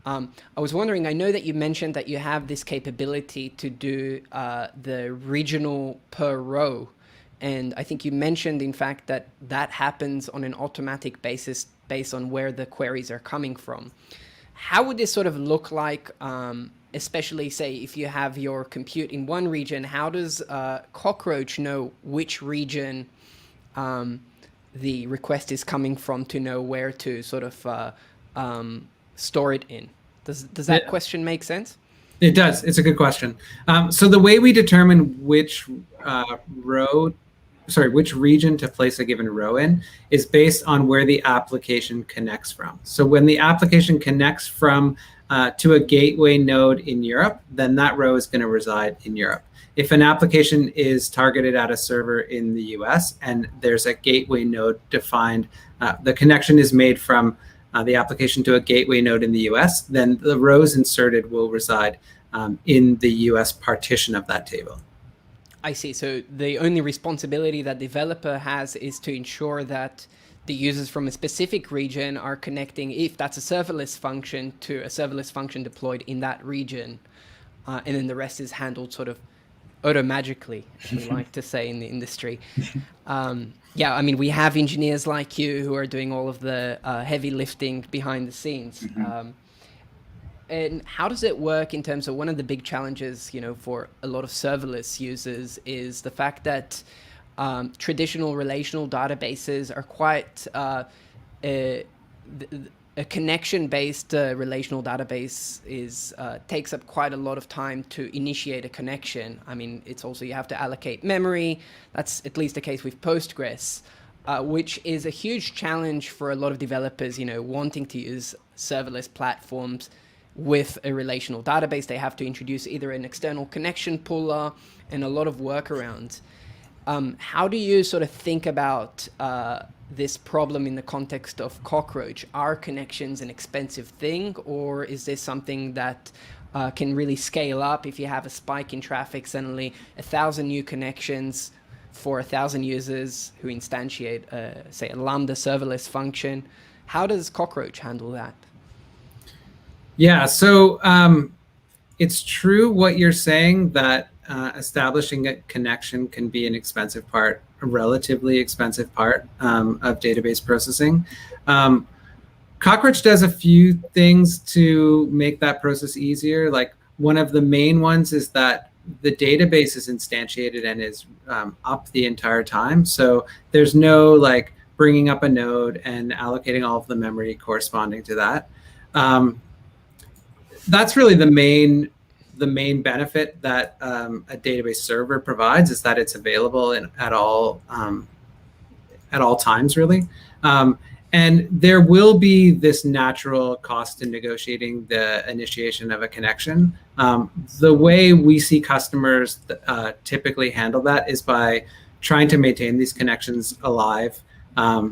I was wondering, I know that you mentioned that you have this capability to do the regional per row. And I think you mentioned, in fact, that happens on an automatic basis based on where the queries are coming from. How would this sort of look like, especially, say, if you have your compute in one region? How does Cockroach know which region the request is coming from to know where to sort of store it in? Does that question make sense? It does. It's a good question. So the way we determine which region to place a given row in is based on where the application connects from. So when the application connects from to a gateway node in Europe, then that row is going to reside in Europe. If an application is targeted at a server in the US and there's a gateway node defined, the connection is made from the application to a gateway node in the US, then the rows inserted will reside in the US partition of that table. I see. So the only responsibility that developer has is to ensure that the users from a specific region are connecting, if that's a serverless function, to a serverless function deployed in that region. And then the rest is handled sort of auto-magically, we like to say in the industry. Yeah, I mean, we have engineers like you who are doing all of the heavy lifting behind the scenes. And how does it work in terms of one of the big challenges, for a lot of serverless users is the fact that traditional relational databases are quite a connection-based relational database takes up quite a lot of time to initiate a connection. I mean, it's also, you have to allocate memory. That's at least the case with Postgres, which is a huge challenge for a lot of developers, wanting to use serverless platforms with a relational database. They have to introduce either an external connection puller and a lot of workarounds. How do you sort of think about this problem in the context of Cockroach? Are connections an expensive thing, or is this something that can really scale up if you have a spike in traffic, suddenly 1,000 new connections for 1,000 users who instantiate, say, a Lambda serverless function? How does Cockroach handle that? Yeah, so it's true what you're saying, that establishing a connection can be an expensive part, a relatively expensive part of database processing. Cockroach does a few things to make that process easier. Like, one of the main ones is that the database is instantiated and is up the entire time. So there's no like bringing up a node and allocating all of the memory corresponding to that. That's really the main the main benefit that a database server provides is that it's available at all times, really. And there will be this natural cost in negotiating the initiation of a connection. The way we see customers typically handle that is by trying to maintain these connections alive,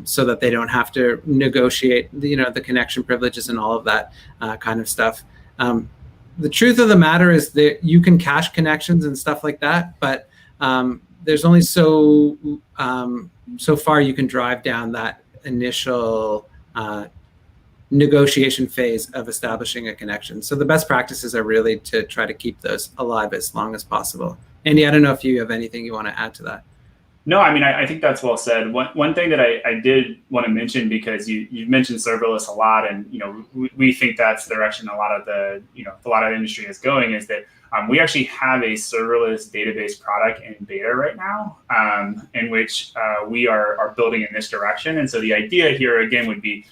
so that they don't have to negotiate the connection privileges and all of that kind of stuff. The truth of the matter is that you can cache connections and stuff like that, but there's only so far you can drive down that initial negotiation phase of establishing a connection. So the best practices are really to try to keep those alive as long as possible. Andy, I don't know if you have anything you want to add to that. No, I mean, I think that's well said. One thing that I did want to mention, because you mentioned serverless a lot, and we think that's the direction a lot of the industry is going, is that we actually have a serverless database product in beta right now, in which we are building in this direction. And so the idea here again would be,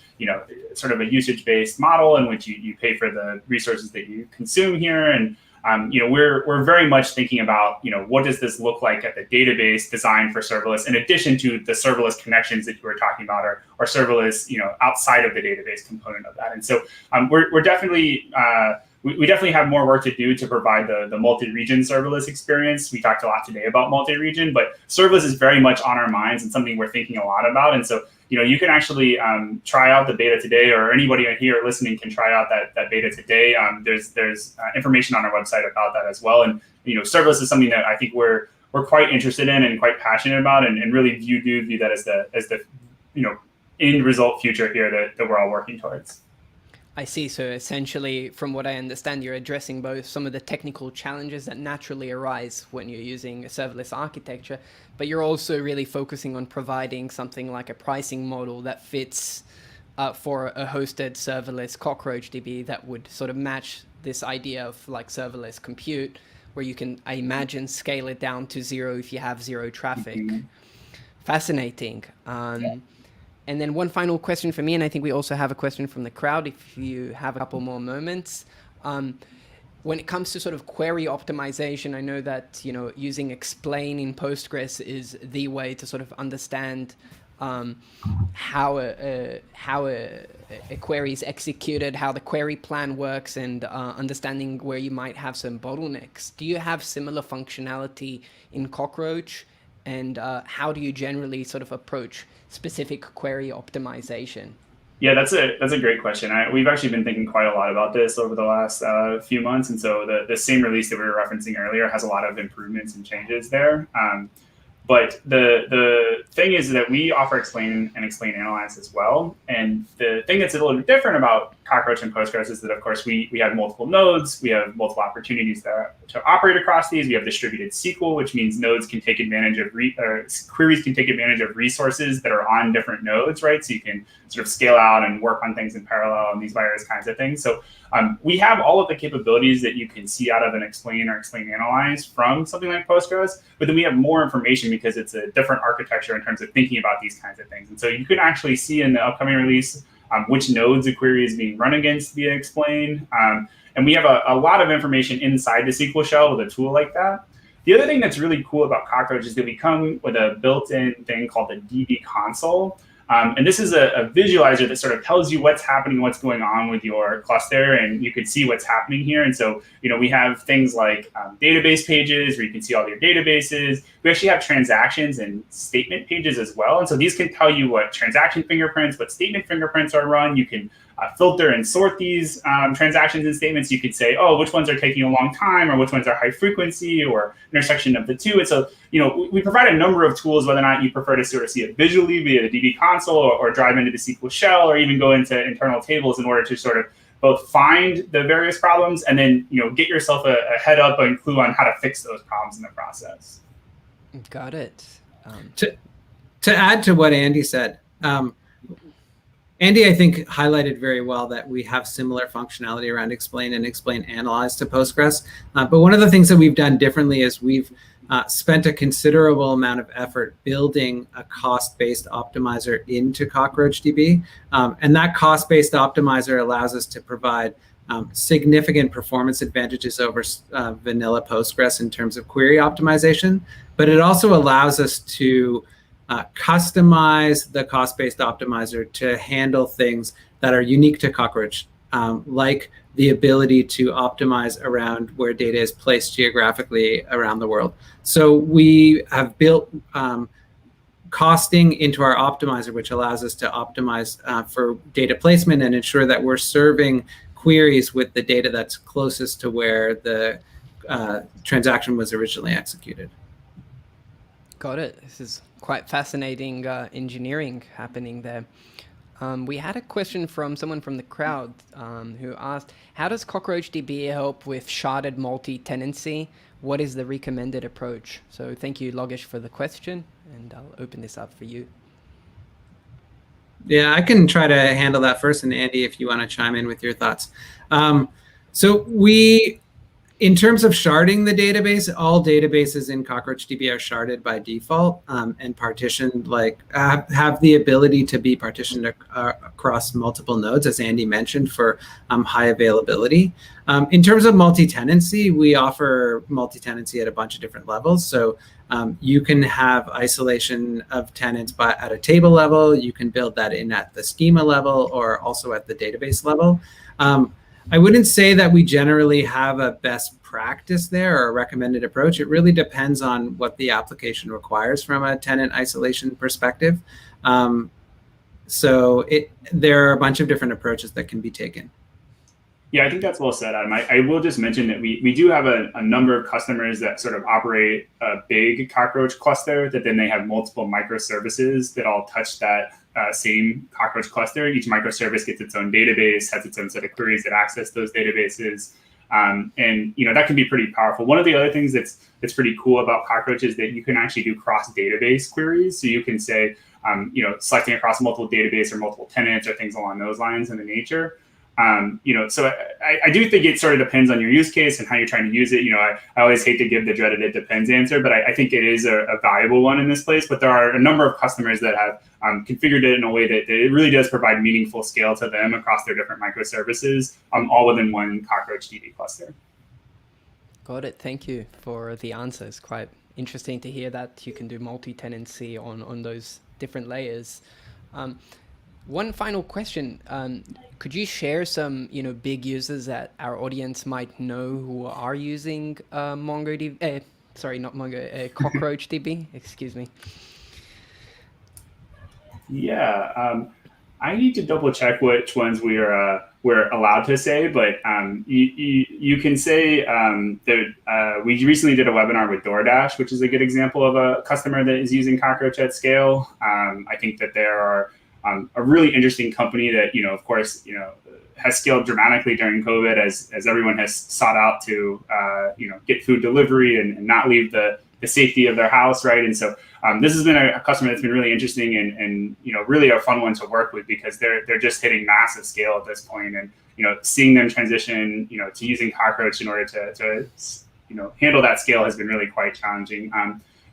sort of a usage-based model in which you pay for the resources that you consume here. And we're very much thinking about, what does this look like at the database designed for serverless, in addition to the serverless connections that you were talking about, or serverless, outside of the database component of that. And so we're definitely, we definitely have more work to do to provide the multi-region serverless experience. We talked a lot today about multi-region, but serverless is very much on our minds and something we're thinking a lot about. And so, you can actually try out the beta today, or anybody here listening can try out that beta today. There's information on our website about that as well. And serverless is something that I think we're quite interested in and quite passionate about, and really view that as the end result future here that we're all working towards. I see. So essentially, from what I understand, you're addressing both some of the technical challenges that naturally arise when you're using a serverless architecture, but you're also really focusing on providing something like a pricing model that fits for a hosted serverless CockroachDB that would sort of match this idea of like serverless compute, where you can, I imagine, scale it down to zero if you have zero traffic. Mm-hmm. Fascinating. Yeah. And then one final question for me, and I think we also have a question from the crowd if you have a couple more moments. When it comes to sort of query optimization, I know that using explain in Postgres is the way to sort of understand how a query is executed, how the query plan works, and understanding where you might have some bottlenecks. Do you have similar functionality in Cockroach? And how do you generally sort of approach specific query optimization? Yeah, that's a great question. We've actually been thinking quite a lot about this over the last few months. And so the same release that we were referencing earlier has a lot of improvements and changes there. But the thing is that we offer explain and explain analyze as well. And the thing that's a little bit different about Cockroach and Postgres is that, of course, we have multiple nodes. We have multiple opportunities to operate across these. We have distributed SQL, which means nodes can take advantage of queries can take advantage of resources that are on different nodes, right? So you can sort of scale out and work on things in parallel and these various kinds of things. So we have all of the capabilities that you can see out of an explain or explain analyze from something like Postgres, but then we have more information because it's a different architecture in terms of thinking about these kinds of things. And so you can actually see in the upcoming release which nodes a query is being run against via explain. And we have a lot of information inside the SQL shell with a tool like that. The other thing that's really cool about Cockroach is that we come with a built-in thing called the DB console. And this is a visualizer that sort of tells you what's happening, what's going on with your cluster, and you can see what's happening here. And so, we have things like database pages where you can see all your databases. We actually have transactions and statement pages as well. And so these can tell you what transaction fingerprints, what statement fingerprints are run. You can filter and sort these transactions and statements. You could say, oh, which ones are taking a long time, or which ones are high frequency, or intersection of the two. And so, we provide a number of tools, whether or not you prefer to sort of see it visually via the DB console, or drive into the SQL shell, or even go into internal tables in order to sort of both find the various problems and then, get yourself a head up and clue on how to fix those problems in the process. Got it. To add to what Andy said, Andy, I think, highlighted very well that we have similar functionality around explain and explain analyze to Postgres. But one of the things that we've done differently is we've spent a considerable amount of effort building a cost-based optimizer into CockroachDB. And that cost-based optimizer allows us to provide significant performance advantages over vanilla Postgres in terms of query optimization, but it also allows us to customize the cost-based optimizer to handle things that are unique to Cockroach, like the ability to optimize around where data is placed geographically around the world. So we have built costing into our optimizer, which allows us to optimize for data placement and ensure that we're serving queries with the data that's closest to where the transaction was originally executed. Got it. This is quite fascinating engineering happening there. We had a question from someone from the crowd who asked, how does CockroachDB help with sharded multi-tenancy? What is the recommended approach? So thank you, Logesh, for the question, and I'll open this up for you. Yeah, I can try to handle that first, and Andy, if you want to chime in with your thoughts. So we, in terms of sharding the database, all databases in CockroachDB are sharded by default and partitioned, like have the ability to be partitioned across multiple nodes, as Andy mentioned, for high availability. In terms of multi-tenancy, we offer multi-tenancy at a bunch of different levels. So you can have isolation of tenants at a table level. You can build that in at the schema level or also at the database level. I wouldn't say that we generally have a best practice there or a recommended approach. It really depends on what the application requires from a tenant isolation perspective. So there are a bunch of different approaches that can be taken. Yeah, I think that's well said, Adam. I will just mention that we do have a number of customers that sort of operate a big Cockroach cluster that then they have multiple microservices that all touch that same Cockroach cluster. Each microservice gets its own database, has its own set of queries that access those databases. And that can be pretty powerful. One of the other things that's pretty cool about Cockroach is that you can actually do cross-database queries. So you can say, selecting across multiple database or multiple tenants or things along those lines in the nature. So I do think it sort of depends on your use case and how you're trying to use it. I always hate to give the dreaded "it depends" answer, but I think it is a valuable one in this place. But there are a number of customers that have configured it in a way that it really does provide meaningful scale to them across their different microservices, all within one CockroachDB cluster. Got it. Thank you for the answer. It's quite interesting to hear that you can do multi-tenancy on those different layers. One final question. Could you share some, big users that our audience might know who are using MongoDB? Sorry, not Mongo, CockroachDB. Excuse me. Yeah, I need to double check which ones we're allowed to say, but you can say that we recently did a webinar with DoorDash, which is a good example of a customer that is using Cockroach at scale. I think that there are a really interesting company that, of course, has scaled dramatically during COVID as everyone has sought out to, get food delivery and not leave the safety of their house, right? And so this has been a customer that's been really interesting and really a fun one to work with because they're just hitting massive scale at this point. And, seeing them transition, to using Cockroach in order to handle that scale has been really quite challenging.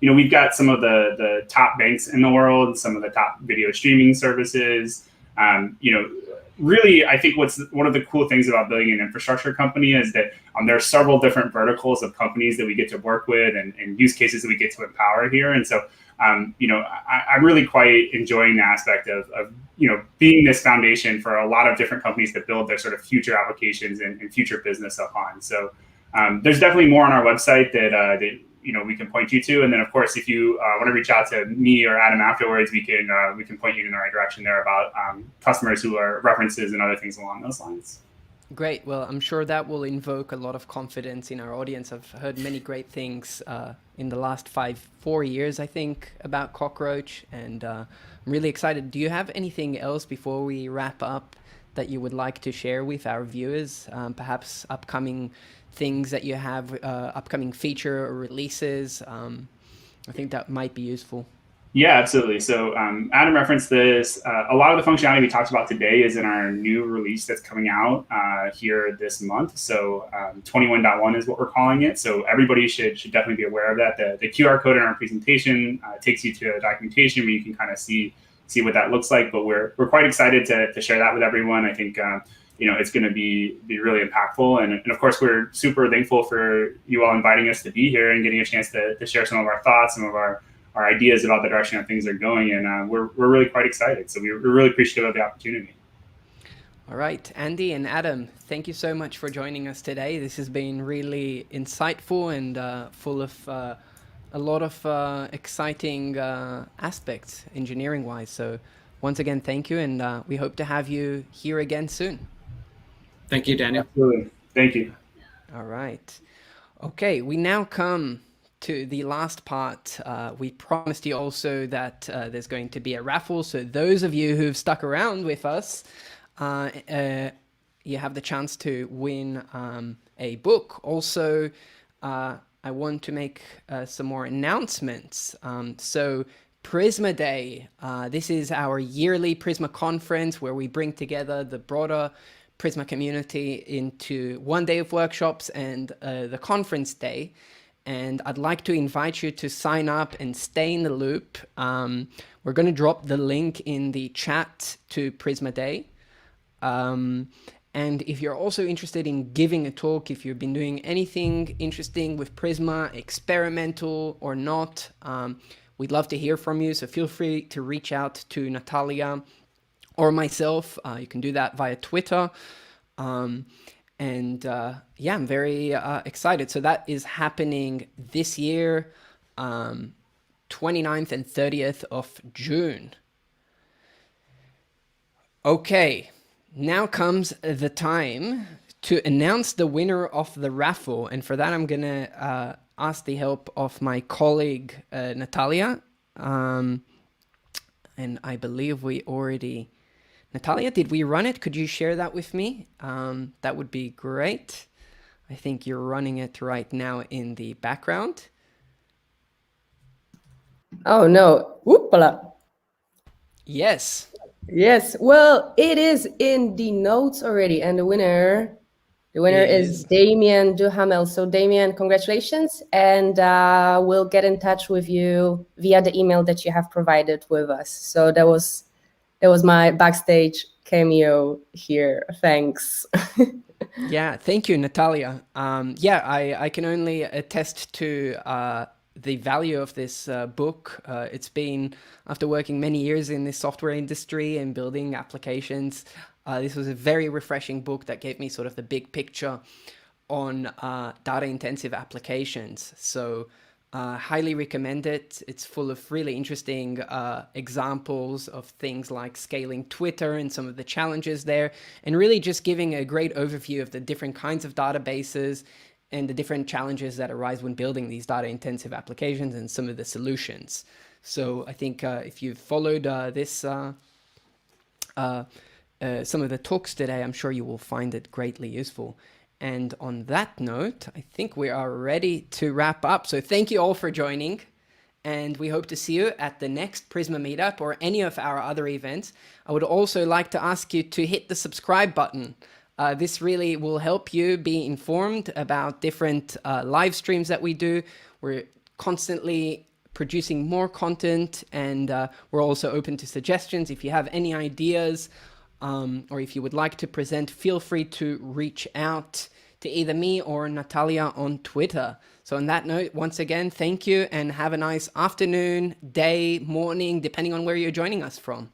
We've got some of the top banks in the world, some of the top video streaming services. Really, I think what's one of the cool things about building an infrastructure company is that there are several different verticals of companies that we get to work with and use cases that we get to empower here. And so, I'm really quite enjoying the aspect of being this foundation for a lot of different companies that build their sort of future applications and future business upon. So there's definitely more on our website that we can point you to. And then, of course, if you want to reach out to me or Adam afterwards, we can point you in the right direction there about customers who are references and other things along those lines. Great. Well, I'm sure that will invoke a lot of confidence in our audience. I've heard many great things in the last 4 years, I think, about Cockroach, and I'm really excited. Do you have anything else before we wrap up that you would like to share with our viewers? Perhaps upcoming things that you have, upcoming feature or releases? I think that might be useful. Yeah, absolutely. So Adam referenced this. A lot of the functionality we talked about today is in our new release that's coming out here this month. So 21.1 is what we're calling it. So everybody should definitely be aware of that. The QR code in our presentation takes you to a documentation where you can kind of see what that looks like. But we're quite excited to share that with everyone. I think it's going to be really impactful. And of course, we're super thankful for you all inviting us to be here and getting a chance to share some of our thoughts, some of our ideas about the direction that things are going. And we're really quite excited. So we're really appreciative of the opportunity. All right, Andy and Adam, thank you so much for joining us today. This has been really insightful and full of a lot of exciting aspects engineering-wise. So once again, thank you, and we hope to have you here again soon. Thank you, Daniel. Absolutely. Thank you. All right. Okay, we now come to the last part. We promised you also that there's going to be a raffle. So those of you who've stuck around with us, you have the chance to win a book. Also, I want to make some more announcements. So Prisma Day, this is our yearly Prisma conference where we bring together the broader Prisma community into one day of workshops and the conference day. And I'd like to invite you to sign up and stay in the loop. We're going to drop the link in the chat to Prisma Day. And if you're also interested in giving a talk, if you've been doing anything interesting with Prisma, experimental or not, we'd love to hear from you. So feel free to reach out to Natalia or myself. You can do that via Twitter. Yeah, I'm very excited. So that is happening this year, 29th and 30th of June. Okay, now comes the time to announce the winner of the raffle. And for that, I'm going to ask the help of my colleague, Natalia. And I believe we already... Natalia, did we run it? Could you share that with me? That would be great. I think you're running it right now in the background. Oh, no. Whoopala. Yes. Yes. Well, it is in the notes already. And the winner is Damien Duhamel. So Damien, congratulations. And we'll get in touch with you via the email that you have provided with us. So that was my backstage cameo here. Thanks. Yeah, thank you, Natalia. Yeah, I can only attest to the value of this book. It's been, after working many years in the software industry and building applications, this was a very refreshing book that gave me sort of the big picture on data-intensive applications. So highly recommend it. It's full of really interesting examples of things like scaling Twitter and some of the challenges there, and really just giving a great overview of the different kinds of databases and the different challenges that arise when building these data-intensive applications and some of the solutions. So I think if you've followed some of the talks today, I'm sure you will find it greatly useful. And on that note, I think we are ready to wrap up. So thank you all for joining, and we hope to see you at the next Prisma Meetup or any of our other events. I would also like to ask you to hit the subscribe button. This really will help you be informed about different live streams that we do. We're constantly producing more content, and we're also open to suggestions. If you have any ideas, or if you would like to present, feel free to reach out to either me or Natalia on Twitter. So on that note, once again, thank you and have a nice afternoon, day, morning, depending on where you're joining us from.